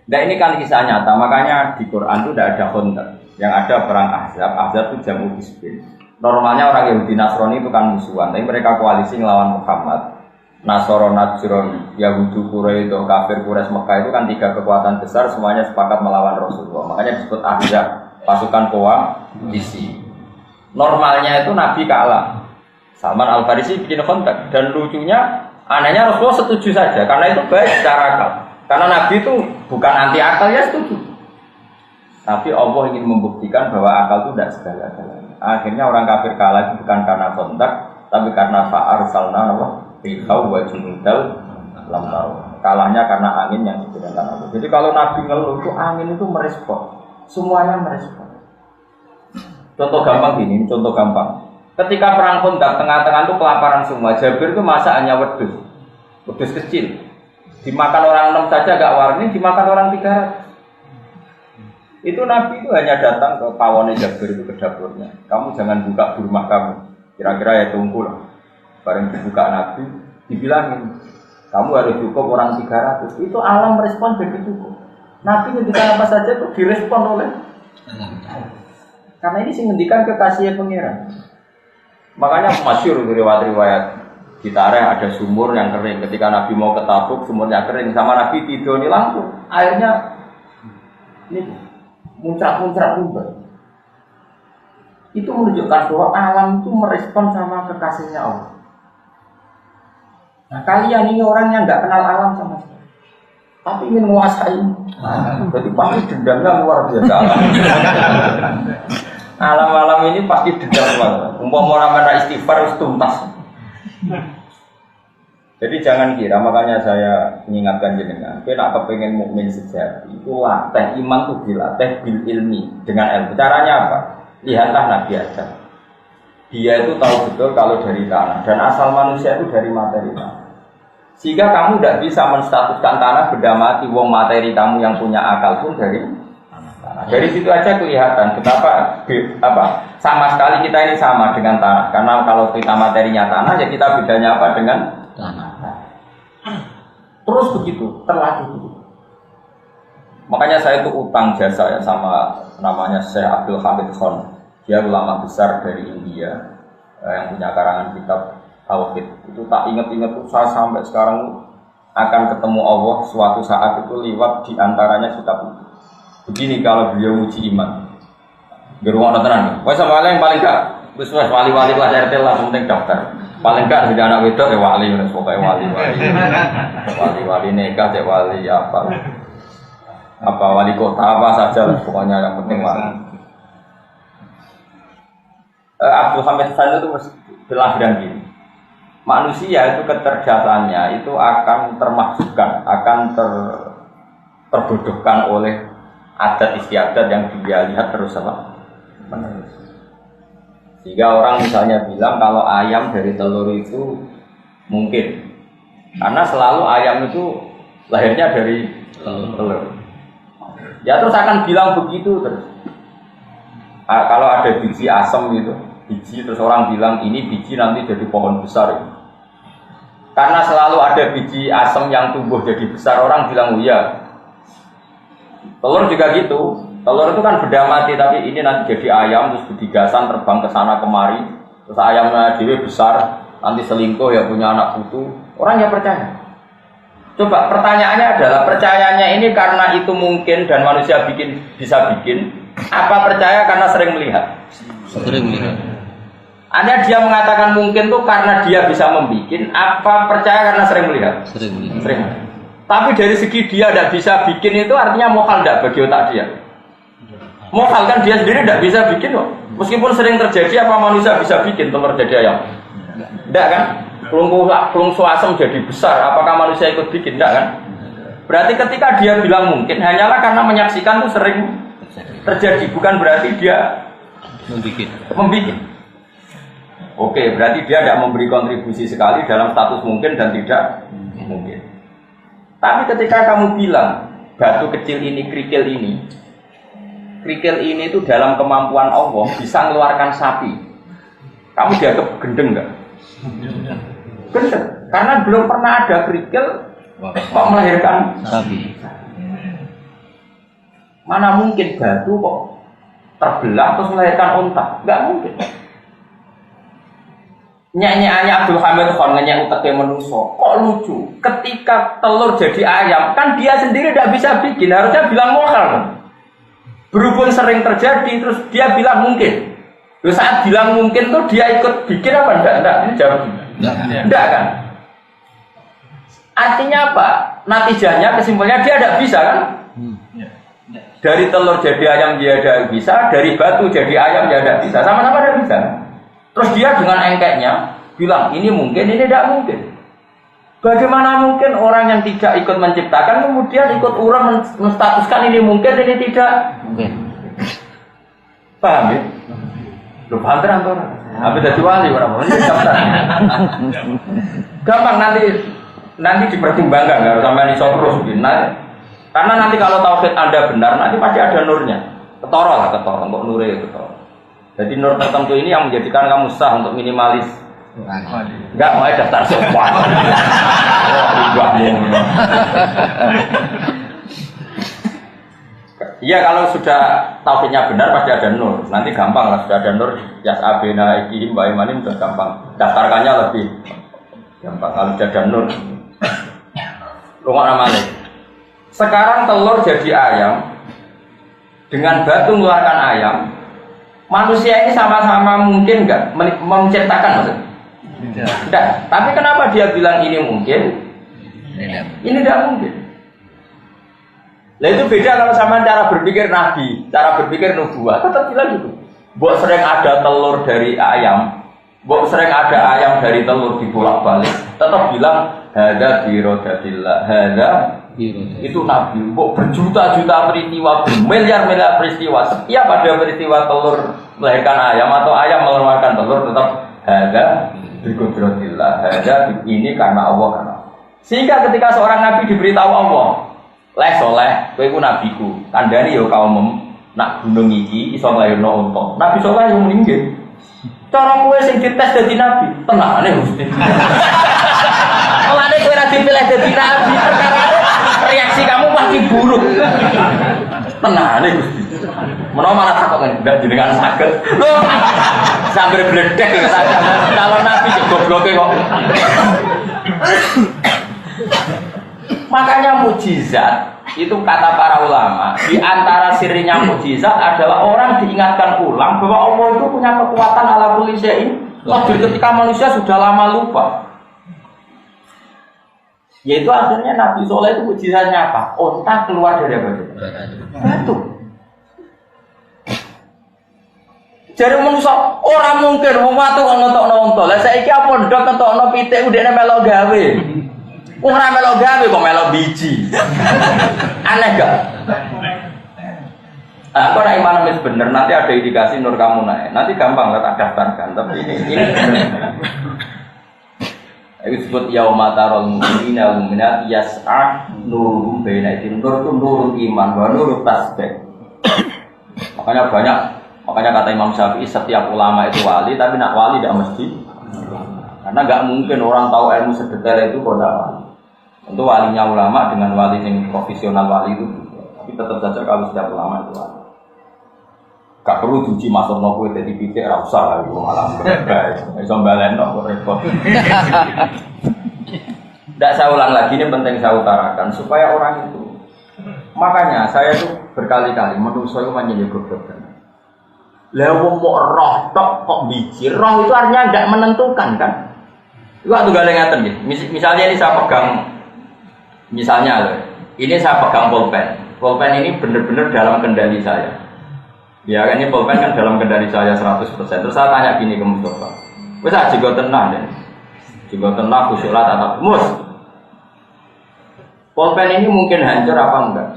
Nah ini kan kisah nyata, makanya di Quran itu tidak ada kontak. Yang ada perang Ahzab, Ahzab itu jamu Hizbin. Normalnya orang Yahudi Nasrani itu kan musuhan, tapi mereka koalisi melawan Muhammad. Nasoro, Najron, Yahudi Quraisy, kafir Quraisy Mekah itu kan 3 kekuatan besar, semuanya sepakat melawan Rasulullah. Makanya disebut Ahzab, pasukan koalisi. Normalnya itu Nabi kalah. Salman Al-Farisi bikin kontak, dan lucunya, anehnya Rasulullah setuju saja, karena itu baik secara akal. Karena Nabi itu bukan anti akal, ya setuju. Tapi Allah ingin membuktikan bahwa akal itu tidak segala-galanya. Akhirnya orang kafir kalah itu bukan karena kontak, tapi karena fa'ar salna rihau wa junudal lam tahu. Kalahnya karena angin yang diberikan Allah. Jadi kalau Nabi ngeluh itu angin itu merespon. Semuanya merespon. Contoh gampang gini, contoh gampang. Ketika perang kontak tengah-tengah itu kelaparan semua. Jabir itu masakannya wedhus kecil. Dimakan orang 6 saja gak warni, dimakan orang 300. Itu Nabi itu hanya datang ke pawone Jabir itu ke dapurnya. Kamu jangan buka di rumah kamu. Kira-kira ya tunggu lah. Bareng dibuka Nabi, dibilangin, kamu harus cukup orang 300. Itu alam merespon jadi cukup. Nabi ngendikan apa saja itu direspon oleh. Karena ini sih ngendikan kekasih pengiran. Makanya masyhur riwayat-riwayat. Kita ada sumur yang kering. Ketika Nabi mau ke Tabuk, sumurnya kering. Sama Nabi tidur ini langsung airnya ini muncrat-muncrat juga. Itu menunjukkan bahwa alam itu merespon sama kekasihnya Allah. Nah kalian ini orang yang nggak kenal alam sama sekali, tapi ingin menguasai. Jadi pasti dendamnya luar biasa. Alam-alam ini pasti dendam banget. Umpama orang istighfar harus tuntas. Jadi jangan kira, makanya saya mengingatkan jenengan, kita nak kepengen mukmin sejati, itu latih iman itu dilatih bil ilmi dengan ilmu. Caranya apa? Lihatlah Nabi Adam. Dia itu tahu betul kalau dari tanah dan asal manusia itu dari materi tanah. Sehingga kamu tidak bisa menstatuskan tanah benda mati. Wong materi kamu yang punya akal pun dari tanah. Dari situ aja kelihatan betapa sama sekali kita ini sama dengan tanah. Karena kalau kita materinya tanah, ya kita bedanya apa dengan tanah. Terus begitu, terlalu begitu. Makanya saya itu utang jasa ya sama namanya Syekh Abdul Hamid Khan. Dia ulama besar dari India yang punya karangan kitab Tauhid. Itu tak ingat-ingat tuh saya sampai sekarang akan ketemu Allah suatu saat itu lewat diantaranya kitab itu. Begini kalau beliau uji iman. Beruang tenan. Wes sama yang paling gak wis wali-wali kelas RT lah penting daftar. Paling gak sudah anak wedok ya wali, pokoknya wali nikah ya wali apa wali kota apa saja lah, pokoknya yang penting wali. Abdul Hamid Khan itu bilang gini, manusia itu kecerdasannya itu akan termasukkan, akan terbodohkan oleh adat istiadat yang dia lihat terus apa menerus. Sehingga orang misalnya bilang kalau ayam dari telur itu mungkin, karena selalu ayam itu lahirnya dari telur. Ya terus akan bilang begitu terus. Kalau ada biji asam gitu, biji terus orang bilang ini biji nanti jadi pohon besar. Ya. Karena selalu ada biji asam yang tumbuh jadi besar, orang bilang oh iya. Telur juga gitu. Telur itu kan benda mati tapi ini nanti jadi ayam terus bedigasan terbang ke sana kemari. Terus ayamnya dewe besar, nanti selingkuh ya punya anak putu. Orang ya percaya. Coba pertanyaannya adalah percayanya ini karena itu mungkin dan manusia bisa bikin, apa percaya karena sering melihat? Sering melihat. Ada dia mengatakan mungkin tuh karena dia bisa membuat, apa percaya karena sering melihat? Sering melihat. Sering. Tapi dari segi dia tidak bisa bikin itu artinya mokal tidak bagi otak dia. Mokal kan dia sendiri tidak bisa bikin loh. Meskipun sering terjadi apa manusia bisa bikin telur jadi ayam? Tidak kan? Pelungsu asam jadi besar, apakah manusia ikut bikin? Tidak kan? Berarti ketika dia bilang mungkin hanyalah karena menyaksikan itu sering terjadi, bukan berarti dia membuat. Oke, berarti dia tidak memberi kontribusi sekali dalam status mungkin dan tidak mungkin. Tapi ketika kamu bilang batu kecil ini, kerikil ini itu dalam kemampuan Allah bisa mengeluarkan sapi, kamu dianggap gendeng nggak? Gendeng, karena belum pernah ada kerikil kok melahirkan sapi. Mana mungkin batu kok terbelah terus melahirkan unta? Nggak mungkin. Nyanyiannya Abdul Hamid Khan nyanyi utaknya manusia. Kok lucu? Ketika telur jadi ayam, kan dia sendiri tidak bisa bikin. Harusnya bilang mokal. Berhubung sering terjadi, terus dia bilang mungkin. Terus saat bilang mungkin tuh dia ikut bikin apa enggak? Enggak, ini jawab. Enggak kan? Artinya apa? Natijahnya, kesimpulannya dia tidak bisa kan? Dari telur jadi ayam dia tidak bisa, dari batu jadi ayam dia tidak bisa. Sama-sama tidak bisa. Terus dia dengan engkeknya bilang ini mungkin, ini tidak mungkin. Bagaimana mungkin orang yang tidak ikut menciptakan kemudian ikut orang menstatuskan ini mungkin, ini tidak mungkin. Paham ya? Lu paham kan orang? Tapi dari wali orang ini gampang nanti dipertimbangkan, nggak harus sampai iso terus. Nah, karena nanti kalau tauhid Anda benar, nanti pasti ada nurnya. Ketoro untuk nurnya ketoro. Jadi nur tertentu ini yang menjadikan kamu sah untuk minimalis. Enggak mau daftar sopan. Iya kalau sudah tauhidnya benar pasti ada nur. Nanti gampang lah sudah ada nur. Yas abena iki mbak Imanim sudah gampang. Daftarkannya lebih gampang kalau sudah ada nur. Rumah namanya. Sekarang telur jadi ayam dengan batu mengeluarkan ayam. Manusia ini sama-sama mungkin enggak menciptakan maksudnya? Tidak. Tapi kenapa dia bilang ini mungkin? Ini tidak mungkin. Nah itu beda kalau sama cara berpikir Nabi, cara berpikir nubuah. Tetap bilang gitu. Buat sering ada telur dari ayam, buat sering ada ayam dari telur dibolak-balik. Tetap bilang hadza birodatillah, hadza itu Nabi. Kok berjuta-juta peristiwa, bermiliar-miliar peristiwa. Setiap ada peristiwa telur melahirkan ayam atau ayam mengeluarkan telur tetap hadza birodatillah, hadza ini karena Allah karena. Sehingga ketika seorang Nabi diberitahu Allah, leh soleh, kowe iku nabiku. Kandhani ya kaum nak gunung iki iso nglairno unta. Nabi soleh yo meninggal. Cara kowe sing dites dadi nabi, tenane Gusti. Mulane kowe ora dipilih dadi nabi, perkara reaksi kamu pasti buruk. Tenane Gusti. Menawa malah takok ndak jenengan saged. Loh, sambil bledek kalau nabi gobloke kok. Makanya mukjizat itu kata para ulama, di antara sirinya mukjizat adalah orang diingatkan ulang bahwa Allah itu punya kekuatan ala kulli syai'in qadir ketika manusia sudah lama lupa. Yaitu akhirnya Nabi Soleh itu mukjizatnya apa? Onta keluar dari apa? Batu. Jadi manusia orang mungkin wong watu kok ngetokno onta. Lah saiki apa ndok ngetokno pitik udene melok gawe. Ora melok gawe kok melok biji. Aneh gak? Aku nek iman wis bener nanti ada indikasi nur kamu naik. Nanti gampang lah tak daftarkan. Tapi ini Itu disebut yauma taral mu'minina wal mu'minat yas'a nuruhum baina aydihim. Nur itu nurul iman, wa nurut tasbih. Makanya kata Imam Syafi'i setiap ulama itu wali, tapi nak wali tidak mesti. Karena nggak mungkin orang tahu ilmu sedetail itu kok tidak wali. Untuk walinya ulama dengan wali yang profesional wali itu, tapi tetap saja kalau setiap ulama itu wali. Gak perlu diuji masuk nopo jadi pikir rasa lah, malah berbeda. Bisa balen nopo repot. Tidak saya ulang lagi, ini penting saya utarakan supaya orang itu. Makanya saya tuh berkali-kali menurut saya menjadi goblok. Lewat mau roh tok kok biji, roh itu artinya tidak menentukan kan? Itu waktu galeng-galeng ya. Misalnya ini saya pegang, misalnya ini saya pegang pulpen. Pulpen ini benar-benar dalam kendali saya. Ya kan ini pulpen kan dalam kendali saya 100%. Terus saya tanya gini ke Mustafa, wes aja gue tenang deh, juga tenang khusyuklah tatap mus. Pulpen ini mungkin hancur apa enggak?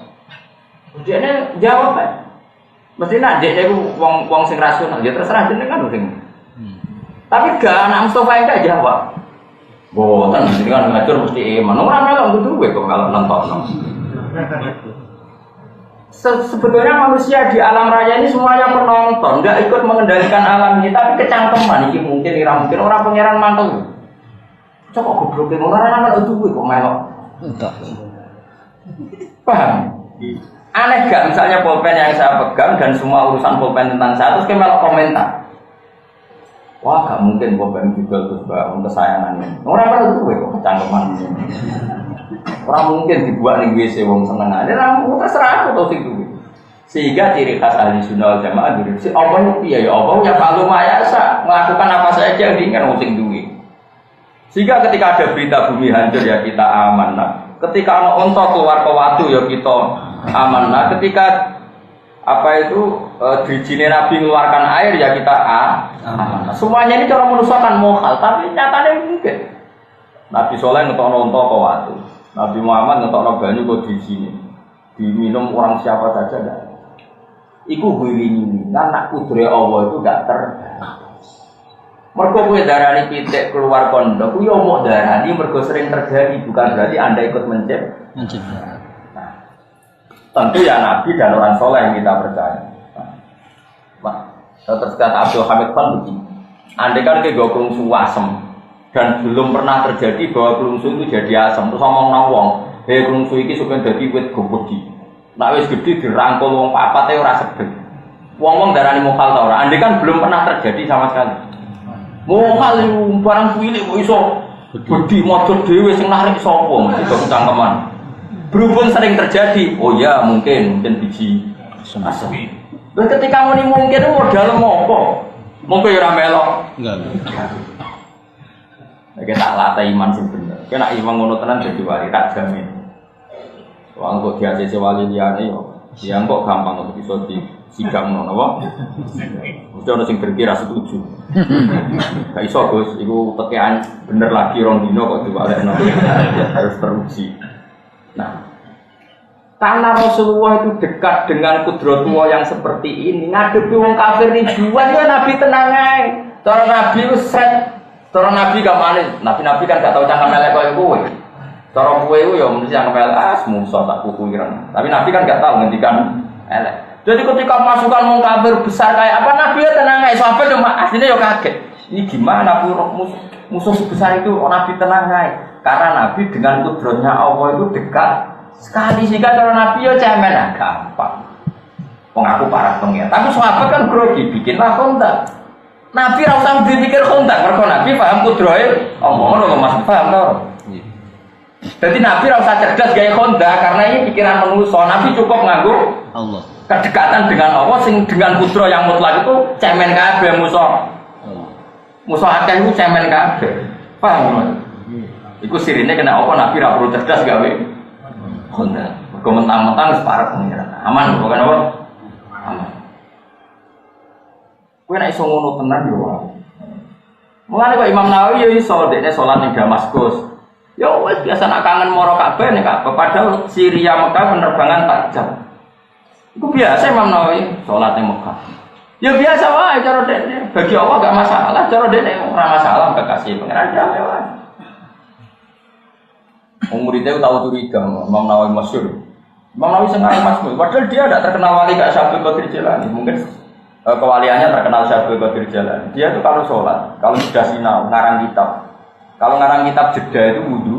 Dia ini jawab kan, mesti nak dia itu wong sing rasional, dia terserah dia kan sing. Tapi gak anak Mustafa enggak jawab. Boten, jadi kan hancur mesti iman. Orang melok gitu gue kok kalau nonton. Sebetulnya manusia di alam raya ini semuanya penonton, nggak ikut mengendalikan alam ini, tapi kecangkeman ini mungkin orang pangeran mantel. Coba goblok orang itu kok melok. Paham? Aneh gak misalnya pulpen yang saya pegang dan semua urusan pulpen tentang saya terus melok komentar. Wah, gak mungkin pulpen juga terus bangun kesayangannya. Orang itu kok kecangkeman. Orang mungkin dibuat di WC wong seneng aja, orang terserah aku tahu sih itu. Sehingga ciri khas ahli sunnah wal jamaah dulu si Allah ya Allah ya kalau mayasa melakukan apa saja dengan using duit. Sehingga ketika ada berita bumi hancur ya kita aman. Nah, ketika ada onto keluar ke watu ya kita aman. Nah, ketika apa itu dirijine Nabi mengeluarkan air ya kita aman. Semuanya ini cara menusakan mohal, tapi nyatanya mungkin. Nabi Soleh ngetokno onto ke watu. Nabi Muhammad ngetokno banyu kok di sini. Diminum orang siapa saja enggak. Iku guling-guling. Karena kudrat Allah itu enggak mergo kowe darani pitik keluar pondok, ku yo mok darani mergo sering terjadi, bukan berarti Anda ikut mencipta. Nah, tentu ya Nabi dan orang soleh yang kita percaya. Nah, terus kata Abdul Hamid Khan begini. Andai kan ke gokung suasem dan belum pernah terjadi bahwa kelungsu itu jadi asam. Terus ngomong wong, hei kelungsu ini supaya jadi wit gede. Nak wis gede dirangkul wong papat ora sedek. Wong darani mokal ta ora? Andai kan belum pernah terjadi sama sekali. Mokal itu barang cilik kok iso gede modot dhewe sing narik sapa mesti cangkeman. Berhubung sering terjadi, oh ya mungkin biji asam. Lah ketika mungkin modal apa? Mongko ya ora melok. Enggak. Nek tak latih iman sing bener. Kena iman ngono tenan dadi wali tak jamin. Wong kok diajese wali liyane yo. Ya kok gampang untuk iso disidang ngono apa? Mesti ono sing berkira setuju. Gak iso Gus, iku tekean bener lagi rong dino kok diwalekno. Harus teruji. Nah, karena Rasulullah itu dekat dengan kudratullah yang seperti ini, ngadepi wong kafir ribuan ya Nabi tenang ae. Cara Nabi wis set. Cara Nabi gak manis, Nabi kan gak tau cangkem elek koyo kowe. Cara kowe ku ya mesti cangkem elek musuh tak kukuiran. Tapi Nabi kan gak tau ngendikan elek. Jadi ketika pasukan wong kafir besar kayak apa Nabi ya tenang ae, sahabat cuma aslinya ya kaget. Ini gimana musuh sebesar itu Nabi tenang ae? Karena Nabi dengan kudratnya Allah itu dekat sekali sehingga cara Nabi ya cemen gampang. Wong aku parah pengen. Tapi sahabat kan grogi bikinlah kontak. Nabi ra usah dipikir kontak, mergo Nabi paham kudrahe Allah ngono Mas paham to. Jadi Nabi ra usah cerdas gawe kontak karena ini pikiran manusia. Nabi cukup nganggo Allah. Kedekatan dengan Allah sing dengan kudra yang mutlak itu cemen kabeh musuh. Musuh akeh itu cemen kabeh. Paham? Iku sirine kena apa Nabi ra perlu cerdas gawe kontak. Mergo mentang-mentang separek pengiran. Aman bukan apa? Aman. Kowe nek iso ngono tenan yo wae. Mulane kok Imam Nawawi yo iso dekne salat ning Damaskus. Yo wis biasa nak kangen moro Ka'bah nek Ka'bah padahal Syria Mekah penerbangan 4 jam. Iku biasa Imam Nawawi salat ning Mekah. Ya biasa wae cara dekne. Bagi Allah gak masalah, cara dekne ora masalah kekasih pangeran wae. Muridnya tahu curiga, Imam Nawawi masyhur. Imam Nawawi sengaja masyhur, padahal dia tidak terkenal wali kayak Syaikhul Qadir Jilani. Mungkin kewaliannya terkenal Syaikhul Qadir Jilani. Dia itu kalau sholat, kalau sudah sinau, ngarang kitab. Kalau ngarang kitab jeda itu wudu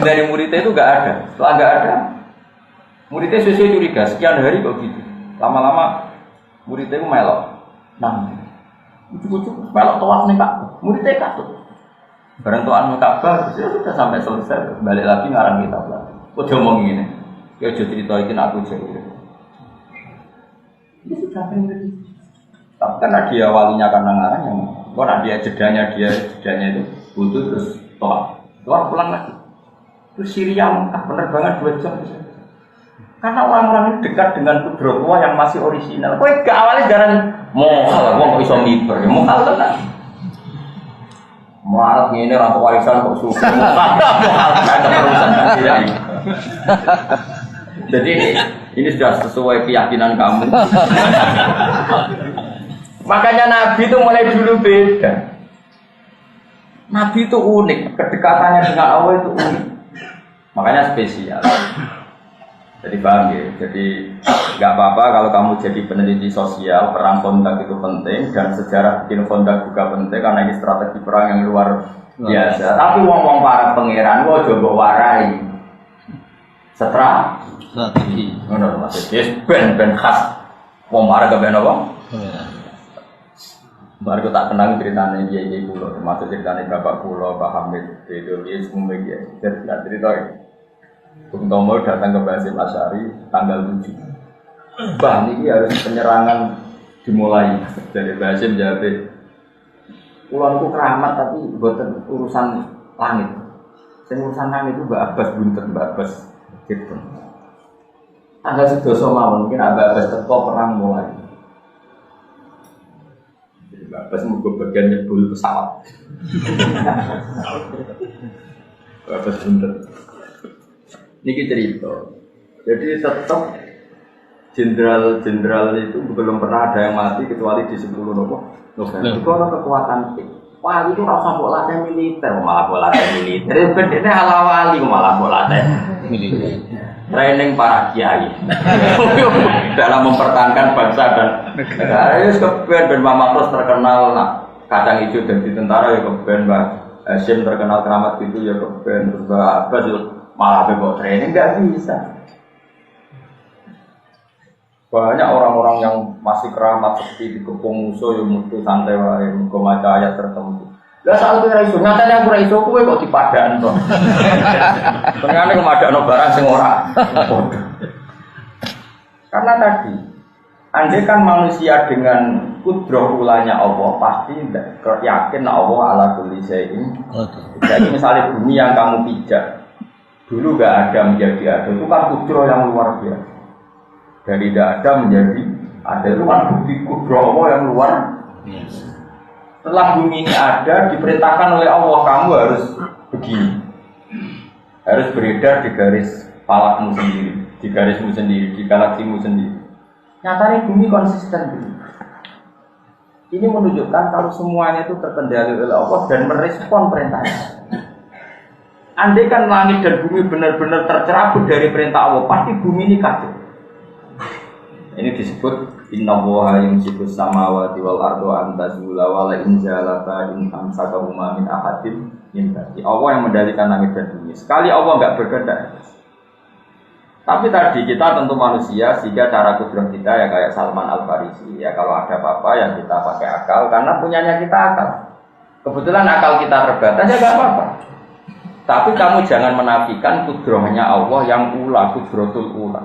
dari muridnya itu nggak ada. Setelah nggak ada, muridnya sesuai curiga. Sekian hari kok gitu. Lama-lama muridnya itu melok. Nah, ujuk-ujuk melok tawaf nih kak. Muridnya katut. Barang tuan Ka'bah sudah sampai selesai, balik lagi ngarang kitab lagi. Kok dia ngomong ini? Ya jadi ceritakan aku jadi. Ini sudah benar. Tapi karena dia walinya karena ngarang yang, karena dia jedanya itu butuh terus toa pulang lagi. Terus Syria Mekah penerbangan 2 jam. Karena orang-orang ini dekat dengan kudro yang masih orisinal. Kok gak awalnya jarang mohal, kok bisa miber, mohal kan? Mualaf ini rangka warisan kok suka mualaf ada perusahaan sendiri. Jadi ini sudah sesuai keyakinan kamu. Makanya Nabi itu mulai dulu beda. Nabi itu unik, kedekatannya dengan Allah itu unik. Makanya spesial. Jadi paham ya? Jadi nggak apa-apa kalau kamu jadi peneliti sosial, perang kontak itu penting dan sejarah bikin kontak juga penting karena ini strategi perang yang luar biasa. Tapi ngomong para pangeran, gua coba warai strategi. Menurut maksudnya ben khas. Wong para keben apa? Baru tak kenal ceritanya dia pulau, termasuk ceritanya bapak pulau, Pak Hamid, dia semua dia cerita. Bung Tomo datang ke Basim Asy'ari tanggal 7. Bah, ini harus penyerangan dimulai dari Basim Jabir. Pulau keramat tapi buatan urusan langit. Urusan langit itu Mbak Abbas buntet, Mbak Abbas gitu. Tanggal 11 mawon mungkin Mbak Abbas teko perang mulai. Jadi Mbak Abbas mau bagian nyebul pesawat. Mbak Abbas buntet. Niki cerita. Jadi tetap jenderal itu belum pernah ada yang mati kecuali di 10 November. Itu ada kekuatan itu. Wah itu rasa bola militer, malah bola militer. Ini ala wali malah bola militer. Training para kiai dalam mempertahankan bangsa dan negara. Ini kemudian Ben Mama terus terkenal kacang hijau dan di tentara ya kemudian Mbak Hashim terkenal keramat gitu ya kemudian terus Mbak Abbas malah bebok training nggak bisa. Banyak orang-orang yang masih keramat seperti di Kepung Musuh yang mutu santai wae muga maca ayat tertentu. Lah saat kowe ra iso, nyatane aku ra iso kowe kok dipadaan to. Pengen ngemadakno barang sing ora. Karena tadi andai kan manusia dengan kudroh ulanya Allah pasti yakin Allah ala kulli syai'in. Jadi misalnya bumi yang kamu pijak dulu gak ada menjadi ada, itu kan kudro yang luar biasa. Dari tidak ada menjadi ada, itu kan bukti kudro Allah yang luar biasa. Setelah bumi ini ada, diperintahkan oleh Allah, kamu harus begini, harus beredar di garis falakmu sendiri, di garismu sendiri, di galaksimu sendiri. Nyatanya bumi konsisten dulu. Ini menunjukkan kalau semuanya itu terkendali oleh Allah dan merespon perintahnya. Andai kan langit dan bumi benar-benar tercerabut dari perintah Allah, pasti bumi ini kacau. Ini disebut innallaha yumsikus samawati wal arda an tazula wa la in zalata in amsakahuma min ahadin min ba'di. Allah yang mendalikan langit dan bumi. Sekali Allah enggak berkehendak. Tapi tadi kita tentu manusia, sehingga cara kudrat kita ya kayak Salman Al-Farisi. Ya kalau ada apa-apa ya kita pakai akal karena punyanya kita akal. Kebetulan akal kita terbatas ya enggak apa-apa. Tapi kamu jangan menafikan kudrohnya Allah yang ula, kudrotul ula.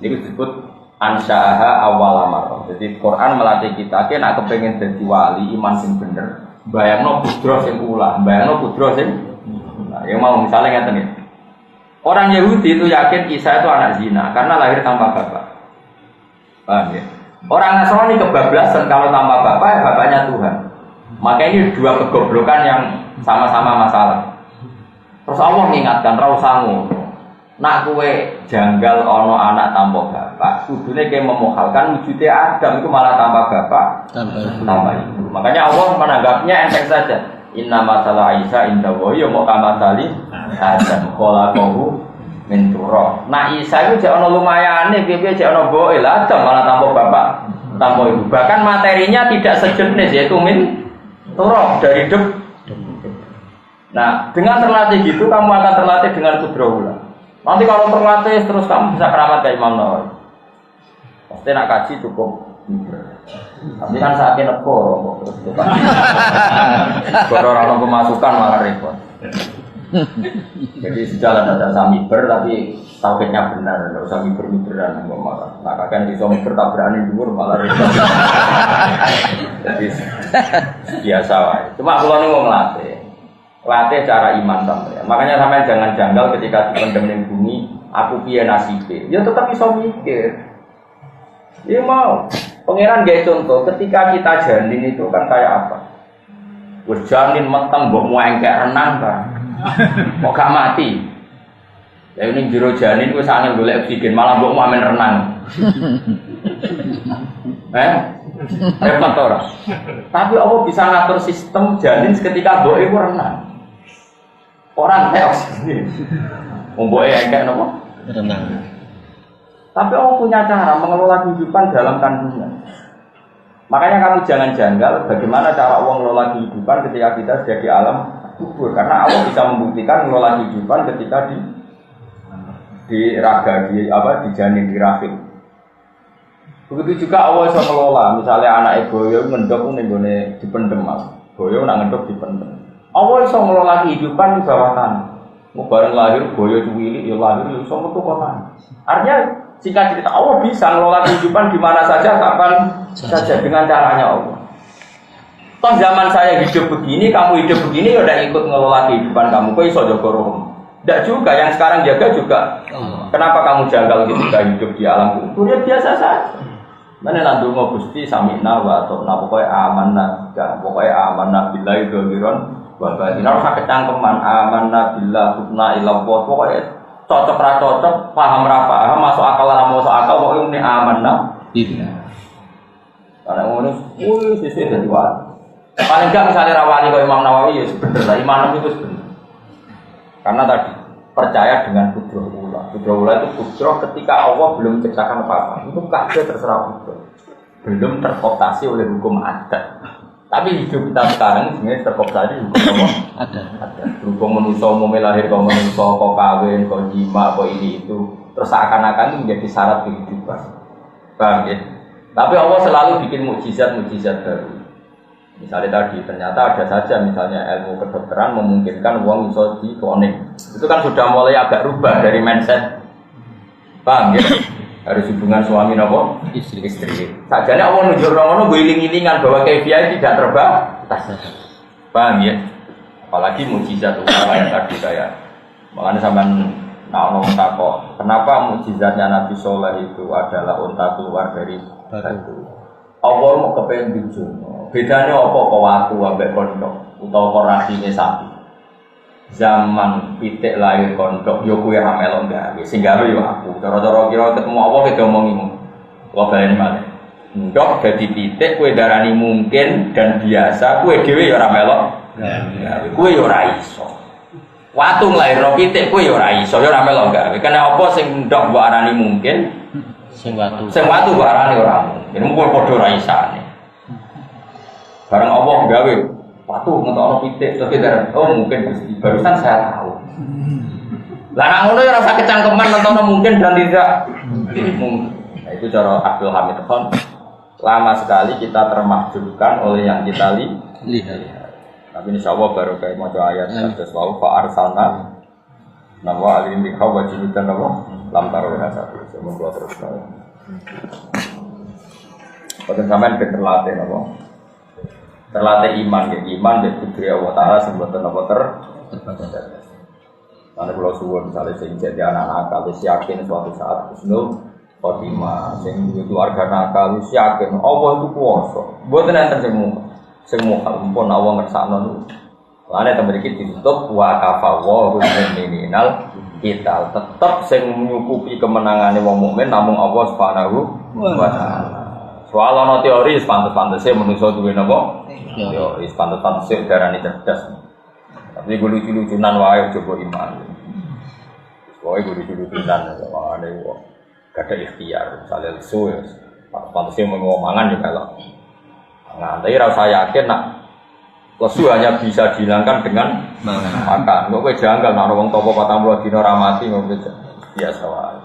Ini disebut ansya'aha awal amar. Jadi Quran melatih kita, kita nak kepengen jadi wali, iman sing bener. Bayangno kudroh sing ula, bayangno kudroh sing. Nah, yang mau misalnya ngeten ya. Orang Yahudi itu yakin Isa itu anak zina karena lahir tanpa bapak. Paham ya? Orang Nasrani kebablasan kalau tanpa bapak ya bapaknya Tuhan. Maka ini dua kegoblokan yang sama-sama masalah. Terus Allah mengingatkan rausamu, nak kue janggal ono anak tanpa bapak, kudune kayak memohalkan wujudnya Adam itu malah tanpa bapak, tanpa ibu. Makanya Allah menanggapnya enteng saja. Inna masalah Isa inda wa ya mau kamasali Adam khalaqahu min turab. Nah Isa itu jek ana lumayane piye-piye jek ana boe lah Adam malah tanpa bapak tanpa ibu. Bahkan materinya tidak sejenis yaitu min turab dari debu. Nah, dengan terlatih gitu kamu akan terlatih dengan kudrahullah. Nanti kalau terlatih terus kamu bisa keramat kayak Imam Nawawi. Pasti nak kaji cukup. Tapi kan saat ini negoro terus itu kan. Orang pemasukan malah repot. Jadi sejalan ada samiber tapi tauhidnya benar, enggak usah miber-miberan malah. Nah, kakek iso miber tak berani dhuwur malah repot. Jadi biasa wae. Cuma kula niku ngelatih. Latih cara iman sampeyan. Makanya sampeyan jangan janggal ketika dipendem ning bumi, aku piye nasibe. Ya tetap iso mikir. Ya mau. Pangeran gawe contoh, ketika kita janin itu kan kayak apa? Wis janin meteng mbok muengkek renang kan. Kok gak mati. Ya ini jero janin wis angel golek oksigen, malah mbok main renang. Repot ora. Tapi Allah bisa ngatur sistem janin ketika mbok iku renang. Orang teos ini, membuat kayak apa? Renang. Tapi Allah punya cara mengelola kehidupan dalam kandungan. Makanya kamu jangan janggal bagaimana cara Allah mengelola kehidupan ketika kita sudah di alam kubur. Karena Allah bisa membuktikan mengelola kehidupan ketika di raga, di janin, di rahim. Begitu juga Allah bisa mengelola. Misalnya anak boyo ngendok nih dipendem mas, boyo nak ngendok dipendem. Allah bisa mengelola kehidupan di bawah tanah. Mau bareng lahir, boyo cuwili, ya lahir, ya bisa metu kota. Artinya, singkat cerita, Allah bisa mengelola kehidupan di mana saja, kapan saja dengan caranya Allah. Toh zaman saya hidup begini, kamu hidup begini, ya udah ikut mengelola kehidupan kamu. Kok iso jaga roh? Tidak juga, yang sekarang jaga juga. Kenapa kamu janggal ketika hidup di alam kubur? Ya biasa saja. Mana nanti mau gusti samina wa atau pokoknya amanah, amanah billahi dzaliron. Bapak ini harus kecangkeman amanah billah husna ilallah pokoknya cocok ra cocok paham ra paham masuk akal ra masuk akal pokoknya ini amanah billah. Karena ngono sisi dadi wali. Paling enggak misalnya rawali kok Imam Nawawi ya bener lah iman itu bener. Karena tadi percaya dengan kudrahullah. Kudrahullah itu kudrah ketika Allah belum menciptakan apa-apa. Itu kabeh terserah Allah. Belum terkooptasi oleh hukum adat. Tapi hidup kita sekarang sebenarnya terkooptasi hukum apa? Ada. Berhubung manusia mau lahir, kau manusia, kau kawin, kau jima, kau ini itu, terus seakan-akan itu menjadi syarat kehidupan. Paham ya? Tapi Allah selalu bikin mukjizat baru. Misalnya tadi ternyata ada saja misalnya ilmu kedokteran memungkinkan uang bisa di cloning. Itu kan sudah mulai agak rubah dari mindset. Paham ya? Harus hubungan suami nopo istri. Sajane Allah nunjuk rono guling-gilingan bahwa kefiah tidak terbatas. Paham ya? Apalagi mukjizat ulama yang tadi saya. Makanya sampean ono takok, kenapa mukjizatnya Nabi Soleh itu adalah unta keluar dari batu? Allah mau kepengen dijono. Bedanya apa kok watu ambek kondok utawa korasine sapi? Zaman pitik lahir kondok yo kuwi ra melok gawe sing gawe yo aku cara-cara kira ketemu apa kita omongimu kok baleni malih ndok dadi pitik kowe darani mungkin dan biasa kowe dhewe yo ra melok gawe kowe yo ra iso watu lahirno pitik kowe yo ra iso yo ra melok gawe kena apa sing ndok mbok arani mungkin sing watu mbok arani ora mungkin mung padha ra isane bareng Allah gawe waktu ngetokno pitik terus kita mungkin Gusti barusan saya tahu. Lah nek ngono ya rasa kecangkeman ngetokno mungkin dan tidak mungkin. Nah, itu cara Abdul Hamid Khan. Lama sekali kita termakjubkan oleh yang kita lihat. Tapi insyaallah baru kayak maca ayat terus wau fa arsalna nawa alim bi khawajitan nawa lam tarawih satu semoga terus. Pada sampean terlatih napa? Terlatih iman dan kudri Allah Ta'ala sebetulnya apa terbatas. Karena kalau suwun misalnya sing jadi anak nakal, yakin suatu saat husnul khotimah, sing keluarga nakal, yakin Allah itu kuasa. Buat nanti semua pun Allah ngersakno niku. Lane temen iki ditutup wa kafawahu minal kita tetap sing nyukupi kemenangane wong mukmin namung Allah Subhanahu wa taala. Soal ana teori pantes-pantese manusa duwe napa? Teori pantes-pantese darane cerdas. Tapi gue lucu-lucunan wae coba iman. Wae gue lucu-lucunan wae kok gak ada ikhtiar, misalnya lesu ya. Pantasnya mau mangan juga lah. Nah, tapi rasa yakin nak lesu hanya bisa dihilangkan dengan makan. Gue janggal nak orang topo 40 dino ramati ngono biasa wae.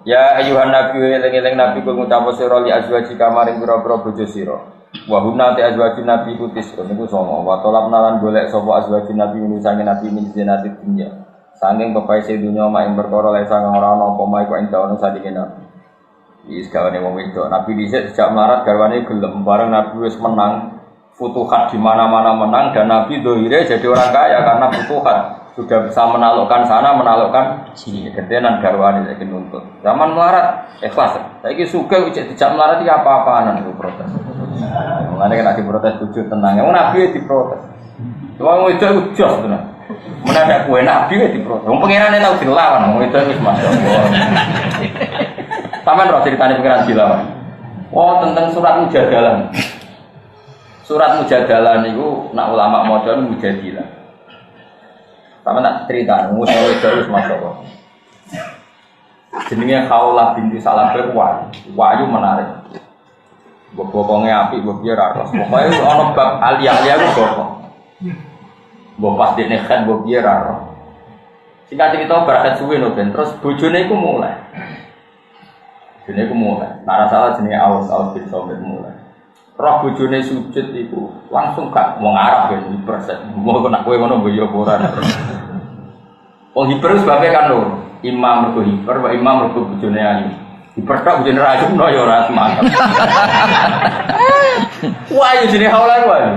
Ya ayuhan nabi eling-eling nabi kul ngucap sira li azwaji kamaring pira-pira bojo sira. Wa hunna ta azwajin nabi kutis niku songo. Wa tolap nalan golek sapa azwajin nabi nusange nabi min zinati dunya. Sanging kepaise dunya mak ing perkara lesa kang ora ana apa mak kok ing dawane sadike nabi. Wis gawane wong wedok. Nabi dhisik sejak melarat garwane gelem bareng nabi wis menang futuhat di mana-mana menang dan nabi dohire jadi orang kaya karena futuhat. Sudah bisa menaklukkan sana, menaklukkan sini. Gentenan garwane saiki nuntut. Zaman melarat ikhlas. Saiki sugih ijek dijak melarat iki apa-apaanan iku protes. Mulane nek diprotes tujuh tenang. Wong nabi diprotes. Wong wedok ujos tenan. Menadak kue nabi diprotes. Wong pangerane tau dilawan, wong wedok wis masyaallah. Sampeyan ora ceritane pangeran dilawan. Oh, tentang surat Mujadalah. Surat Mujadalah niku nak ulama maca Mujadilah. Sama tak cerita, musuh itu masuk. Jenenge Khawlah binti Salabah wayu menarik. Bokongnya api, boknya raros. Pokoknya ono bab aliyah itu bokong. Bopas di nekhan boknya raros. Singkat cerita berakhir suwe no ben. Terus bojone iku mulai. Nara salah jenenge Aus bin Somit mulai. Roh bojone sujud iku langsung gak wong Arab ben hiperset. Mau kena kowe ngono boyo ora. Wong hiper sebabnya kan lho. Imam mergo hiper, wa imam mergo bojone ayu. Hiper tok bojone ayu no ya ora semangat. Wah, yo jenenge Khawlah wae.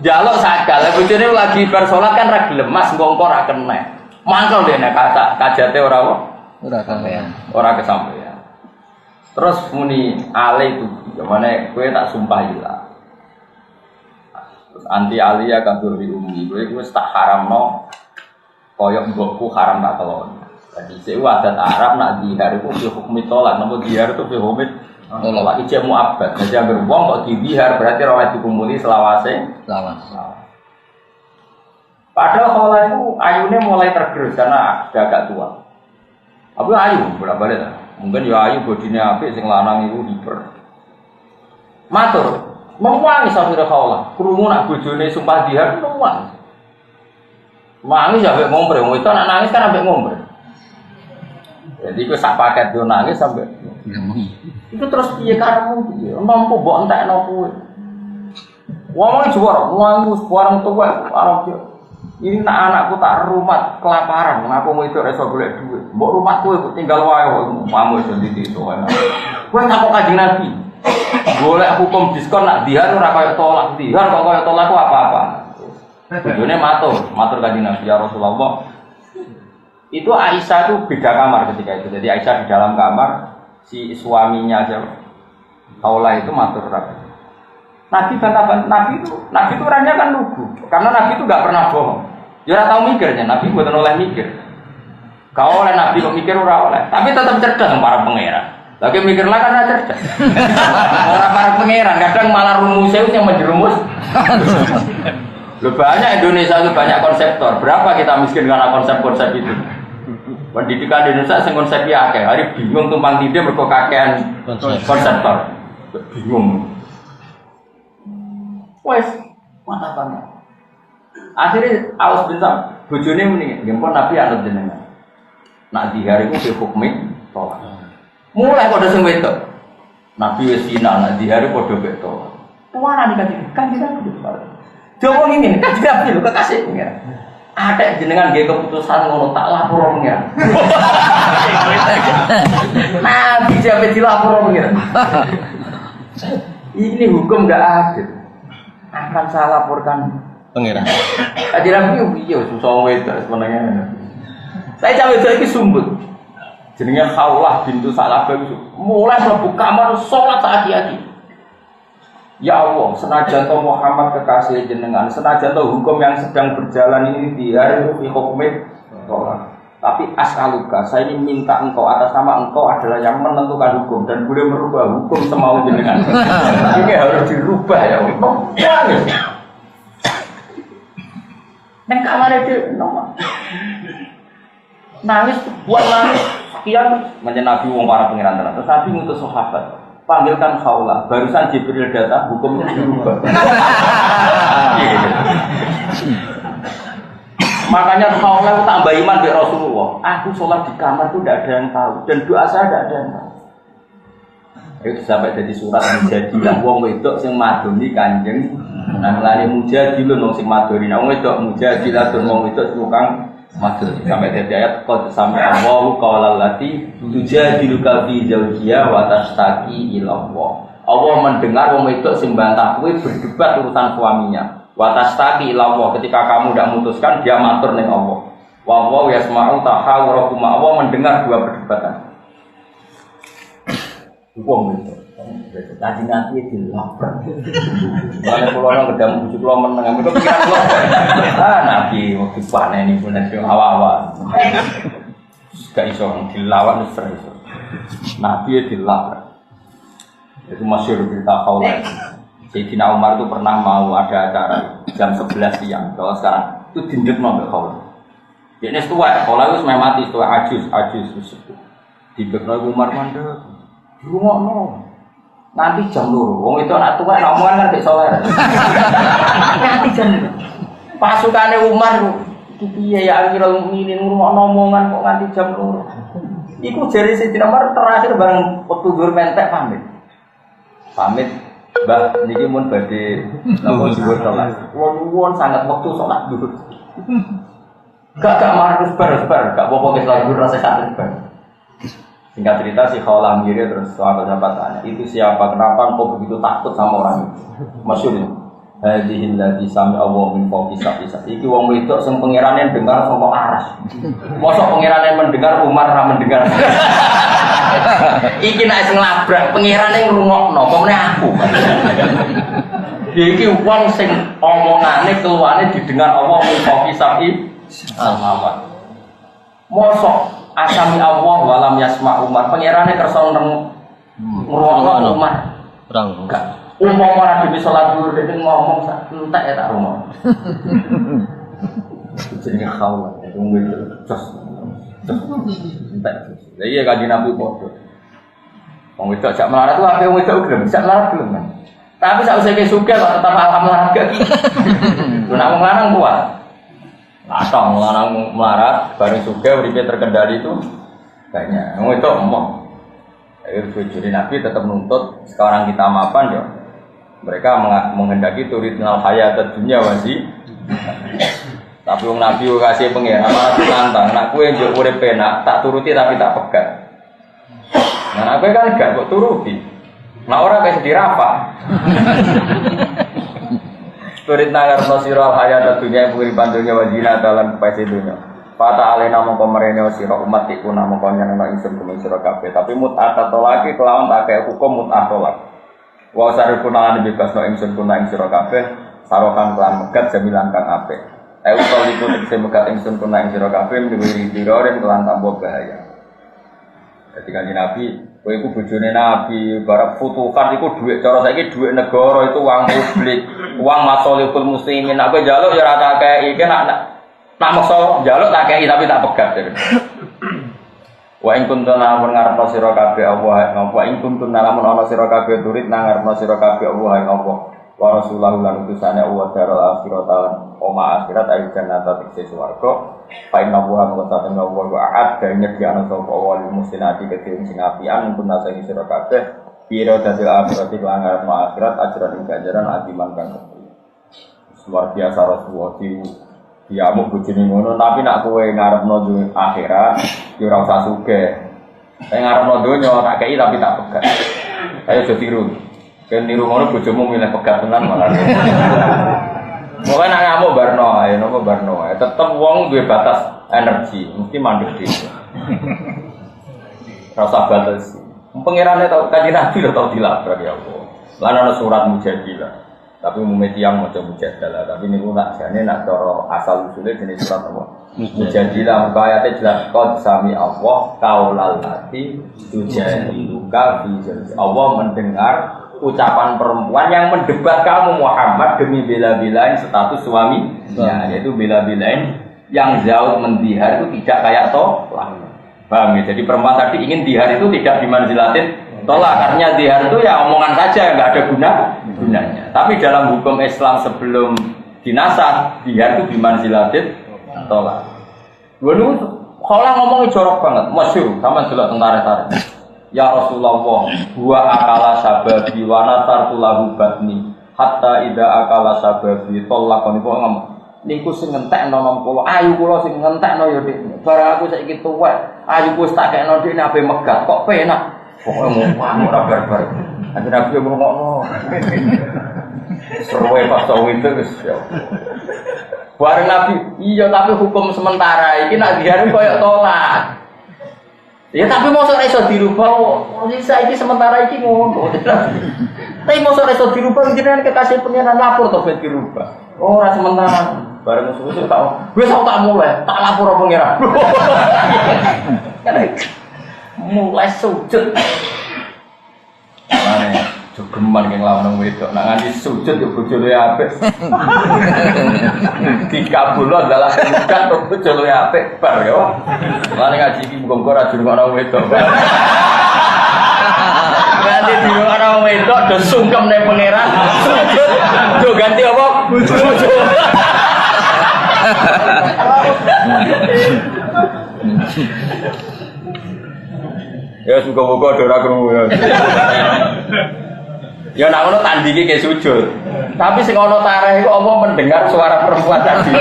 Jaluk sakal, bojone lagi bar salat kan ra gelem mas engko ora kena. Mangkel dene kata kajate ora kesampean. Ora kesampean. Terus muni ale itu gimana kowe tak sumpah ilah. Terus anti alia kabur di umi kowe wis tak haramno koyo mbokku haram tak telon. Jadi sik adat Arab nak dihar iku fi hukmi tolak, namun dihar itu fi hukmi tolak ijek muabbad. Jadi agar wong kok dihar berarti ora dikumpuli selawase. Padahal Khawlah itu ayune mulai tergerus karena sudah agak tua. Apa ayu bolak-balik ta? Mungkin ya ayu bodine apik sing lanang iku hiper. Matur, mewangi safire Khawlah. Krungu nak bojone sumpah dihar mewangi. Nangis ya ambek ngombre, wong itu nak nangis kan ambek ngombre. Jadi iku sak paket yo nangis sampe. Iku terus piye karepmu piye? Mampu mbok entekno kowe. Wong juara, wong barang tuwa arep yo. Ini nak anakku tak rumat kelaparan, aku mau itu iso golek duit. Mbok rumahku kok tinggal wae kok mamu iso dititu ana. Kowe tak kok Kanjeng Nabi. Golek hukum diskon nak dihar ora kaya tolak. Dihar kok kaya tolak ku apa-apa. Bojone matur Kanjeng Nabi ya Rasulullah. Itu Aisyah itu beda kamar ketika itu. Jadi Aisyah di dalam kamar, si suaminya siapa? Khawlah itu matur Nabi. Nabi itu orangnya kan lugu. Karena Nabi itu enggak pernah bohong. Dia ora tau mikirnya, Nabi bukan oleh mikir. Kau oleh Nabi kok mikir ora oleh, tapi tetap cerdas para pangeran. Lagi mikirlah karena cerdas. Orang para pangeran kadang malah rumusnya yang menjerumus. Loh, banyak Indonesia itu banyak konseptor. Berapa kita miskin karena konsep-konsep itu? Pendidikan di Indonesia sing konsepnya akeh. Hari bingung tumpang tindih mergo kakean konseptor. Bingung. Wes, mantap banget. Akhirnya Aus bin Sam, bojone muni, "Nggih Nabi anut jenengan." Nak dihar iku fi hukmi tolak. Mulai padha sing wedok. Nabi wis final, nak dihar padha mek tolak. Tuwaran kan kita Jowo ngene, kan Nabi lho kekasih pengen. Ada jenengan nggih keputusan ngono tak lapor pengen. Nabi sampe dilapor pengen. Ini hukum enggak adil. Akan saya laporkan pengiran. Kaji Nabi iya susah wedok sebenarnya. Saya cawe iki sumbut. Jenenge Khawlah bintu Salabah mulai mlebu kamar salat hati-hati. Ya Allah, senajan to Muhammad kekasih jenengan, senajan to hukum yang sedang berjalan ini di hari hukmi tolak. Tapi as'aluka, saya ini minta engkau atas nama engkau adalah yang menentukan hukum dan boleh merubah hukum semau jenengan. Ini harus dirubah ya Allah. Neng kamar itu nangis buat nangis sekian menyenabi wong para pangeran tenan. Terus Nabi ngutus sahabat, panggilkan Khawlah. Barusan Jibril datang, hukumnya dirubah. Makanya Khawlah tambah iman dari Rasulullah. Aku sholat di kamar itu tidak ada yang tahu dan doa saya tidak ada yang tahu. Itu sampai jadi surat Mujadilah wong wedok sing madoni Kanjeng. Nah lali Mujadilun wong sing madoni. Nah wong wedok Mujadilah dan wong wedok tukang madoni. Sampai jadi ayat qad sami'a Allahu qawla allati tujadiluka fi zawjiha wa tashtaki ila Allah. Allah mendengar wong wedok sing bantah kowe berdebat urusan suaminya. Wa tashtaki ila Allah, ketika kamu tidak memutuskan dia matur ning Allah. Wa Allah yasma'u tahawurakum. Allah mendengar dua perdebatan. Wong itu, tadi nanti dilapar. Mana pulau orang kedam bujuk pulau menengah itu pikiran pulau. Nabi waktu panen ini pun nanti awal-awal. Gak iso dilawan itu. Nabi dilapar. Itu masyhur berita Khawlah. Sayyidina Umar itu pernah mau ada acara jam 11 siang. Kalau sekarang itu dindek nambah Khawlah. Ini setua, Khawlah itu mati setua ajus. Dindek nambah Umar mandek. Rungokno. Nanti jam 2. Wong itu anak tua nek omongan kan bisa wae. Nanti jam 2. Pasukane Umar iki piye ya akhirul mukminin ngrungokno omongan kok nganti jam 2. Iku jare Sayyidina Umar terakhir bareng wektu dhuwur mentek pamit. Pamit, Mbah niki mun badhe napa dhuwur salat. Kula nuwun sangat wektu salat dhuwur. Gak marus bar, gak apa-apa ke salat dhuwur rasa sakit bar. Singkat cerita si Khawlah mirip terus sahabat tanya, itu siapa? Kenapa kau begitu takut sama orang itu? Masyhur ini. Hadhil ladzi sami'a Allahu min fawqi sab'i. Iki wong wedok sing pangerane dengar saka aras. Mosok pangerane mendengar Umar ra mendengar. Iki nek sing labrak pangerane ngrungokno, pomene aku. Iki wong sing omongane keluane didengar Allah min fawqi sab'i. Alhamdulillah. Mosok asami Allah walam yasma Umar pangerane kersa ngrungokno Umar perang enggak ora dhewe salat dhuwur dhewe ngomong sak entek ya tak rumah jenenge Khawlah itu ngecos entek lha iya kanjeng Nabi padha wong wedok jak melarat ku ape wong wedok gelem jak melarat gelem tapi sausé ke sugih kok tetap alhamdulillah gak lho nek wong lanang kuat atau melarang melarat, bareng juga uripe terkendali itu banyak. Itu omong. Jadi Nabi tetap nuntut sekarang kita mapan ya. Mereka menghendaki turidnal hayat dunya wasi. Tapi wong Nabi kasih pengen malah ditantang. Nak kowe njuk urip penak, tak turuti tapi tak pegat. Nah, kowe kan gak kok turuti. Nah ora kayak dirapa. Turid nagar nosiro hayat dunia pengiripan dunia wajina dalam pesi dunia. Fata alena mongko merene sira umat iku namung kanyan ana ingsun kuwi sira kabeh. Tapi mut'at tolaki kelawan tak kaya hukum mut'at tolak. Wa sarifun lan bebasno ingsun kuna ing sira kabeh sarokan kelan megat jamilan kang apik. Utawi iku tekse megat ingsun kuna ing sira kabeh miwiri diroren kelan tambah bahaya. Ketika Nabi kowe iku bojone Nabi, barang futuhan iku dhuwit cara saiki dhuwit negara itu uang publik, uang masolihul muslimin. Aku njaluk ya ora tak kei, iki nak maksa njaluk tak kei tapi tak pegat. Wa in kuntum lamun ngarepno sira kabeh Allah, wa in kuntum lamun ana sira kabeh turid nang ngarepno sira kabeh Allah ing Allah. Wa rasulullah lan utusane Allah darul akhirat lan oma akhirat ayu jannata tekse swarga. Fa inna Allaha mengatakan bahwa wa'ad dan nyediakan sapa wali mustinati kedhe sing apian pun nasa ing sira kabeh pira dadil akhirat lan ngarep akhirat ajaran ing ganjaran adiman kang luar biasa Rasulullah diamuk bojone ngono tapi nak kowe ngarepno akhirat ya ora usah sugih nek ngarepno donya tak kei tapi tak pegat ayo aja tiru kan niru ngono bojomu milih pegat tenan malah pokoknya nak ngamuk barno ae napa barno ae tetep wong duwe batas energi mesti mandek dhewe rasa batas pengirane tau kanjeng Nabi lho tau dilabrak ya Allah lan ana surat Mujadilah Tapi umumnya tiang mau coba mujadalah. Tapi ini nak jane nak cara asal usulnya jenis surat apa? Mujadilah. Muka ayatnya jelas. Qad sami Allah qaulal lati tujadiluka fi zawjiha. Allah mendengar ucapan perempuan yang mendebat kamu Muhammad demi bela-belain status suami. Ya, yaitu bela-belain yang jauh mendihar itu tidak kayak tolak. Paham ya? Jadi perempuan tadi ingin dihar itu tidak dimanzilatin tolak, karena dihar itu ya omongan saja, nggak ada gunanya. Tapi dalam hukum Islam sebelum dinasah, dihar itu dimanzilatin tolak. Dulu kalau ngomongin jorok banget, masyhur sama juga tentara. Ya Rasulullah, gua akala sababi wa nasartu lahu batni hatta ida akala sababi tolakon iku ngomong niku sing ngentekno 60 ayu kula sing ngentekno ya Dik. Barang aku saiki tuwek, ayu wis tak kekno Dik ape megah kok penak. Pokoke mau ora barbar. Nanti Nabi yo ngomongno. Seruwe pas itu wis ya. Bareng Nabi, iya tapi hukum sementara iki nak diharu koyo tolak. Ya tapi mosok ora iso dirubah. Saiki sementara iki ngono. Tapi mosok ora iso dirubah jenengan kekasih pengiran lapor to ben dirubah. Oh, ora sementara. Bareng musuh tak. Wis tak mulai, tak lapor pengiran. Mulai sujud. Mane jogeman yang lawan wedok. Nak nganti sujud yo bojone apik. Dikabulno adalah bukan bojone apik bar yo. Mane ngaji iki muga-muga ora dirungokno wedok. Ganti dirungokno wedok do sungkem ning pangeran. Sujud do ganti apa? Bojo. Ya muga-muga ora krungu ya. Ya nak ngono tandingi ke sujud. Tapi sing ana tareh iku apa mendengar suara perempuan tadi.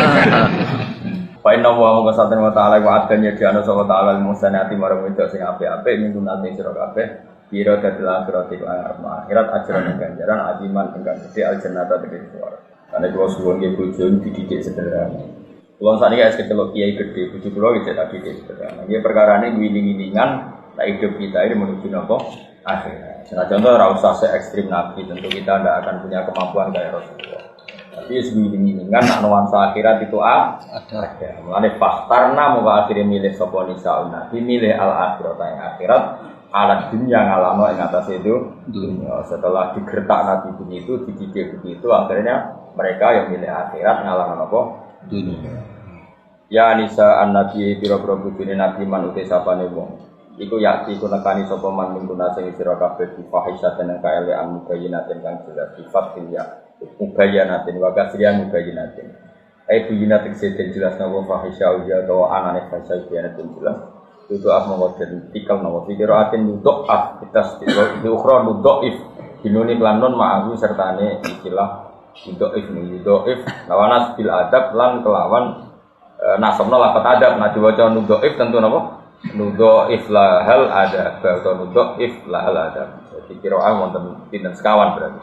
Fa inna wa muqasatin wa ta'ala wa adanya di ana sapa ta'ala musanati marang wedok sing apik-apik minggu nate sira kabeh. Pira dadil akhirat iku akhirat ajaran ganjaran adiman ingkang gedhe aljannata tegese suara. Karena kula suwun nggih bojo dididik sederhana. Kula sakniki es kecelok kiai gedhe bojo kula iki tak didik sederhana. Nggih perkarane wiling-wilingan tak hidup kita ini menuju napa akhirat. Nah, contoh ora usah se ekstrim Nabi, tentu kita tidak akan punya kemampuan kayak Rasulullah. Tapi sebelum-sebelumnya nak nuansa akhirat itu ada. Mulane faktarna muka akhirnya milih sapa nisaul Nabi, milih al akhirat yang akhirat, alat dunia ngalamo yang atas itu dunia. Setelah digertak Nabi begitu, dididik begitu, akhirnya mereka yang milih akhirat ngalamo apa? Dunia. Ya nisa an Nabi biro-biro bujune Nabi man uti sapane wong. Iku yakti kunekani sapa man mingguna sing sira kabeh fahisatan kang kaelean mubayyinatin kang jelas sifat ya mubayyinatin wa kasriyan mubayyinatin ai buyinatin sing jelas napa fahisya ya atau anane fahisya buyinatin jelas itu asma wadan tikal napa fikiraatin nudok kita di ukhra nudoif binuni lanon ma'ahu sertane ikilah nudoif lawanas bil adab lan kelawan nasabna lafat adab nah diwaca nudoif tentu napa nudoif lahal ada atau nudoif lahal ada. Jadi kira-kira wonten pinten sekawan berarti.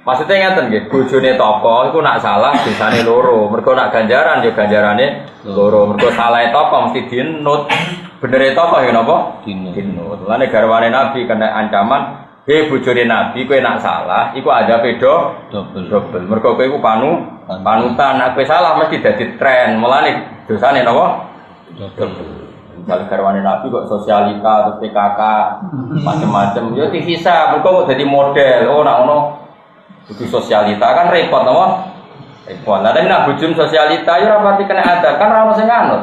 Maksudnya ngaten nggih, bojone toko iku nak salah bisane loro. Mergo nak ganjaran ya ganjarane loro. Mergo salahe toko mesti dinut. Benere toko ya napa? Dinut. Lane garwane Nabi kena ancaman, "He bojone Nabi kowe nak salah iku ada pedo double. Mergo kowe iku panutan, nek kowe salah mesti dadi tren. Mulane dosane napa? Double. Misalnya garwane Nabi kok sosialita atau PKK macam-macam, ya divisa, mereka kok jadi model. Oh, nak ono butuh sosialita kan repot, apa? Repot. Nah, tapi nak bujum sosialita, ya rapati kena ada kan rano sing anut.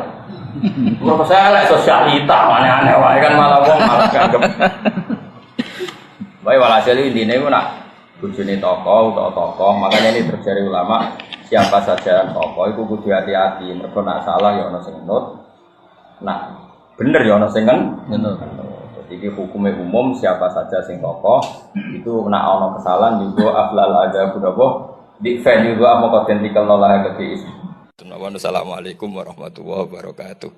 Mereka saya lek sosialita, aneh-aneh, wae kan malah wong malah ganggep. Baik walhasil intinya itu nak bujune tokoh atau tokoh, makanya ini terjadi ulama siapa saja tokoh itu kudu hati-hati. Mereka nak salah ya ono sing anut. Nah, bener ya ono sing kan bener. Jadi hukumnya umum siapa saja sing tokoh itu nak ono kesalahan juga aflal aja budapa di venue juga apa potensial nolah gede. Assalamualaikum warahmatullahi wabarakatuh.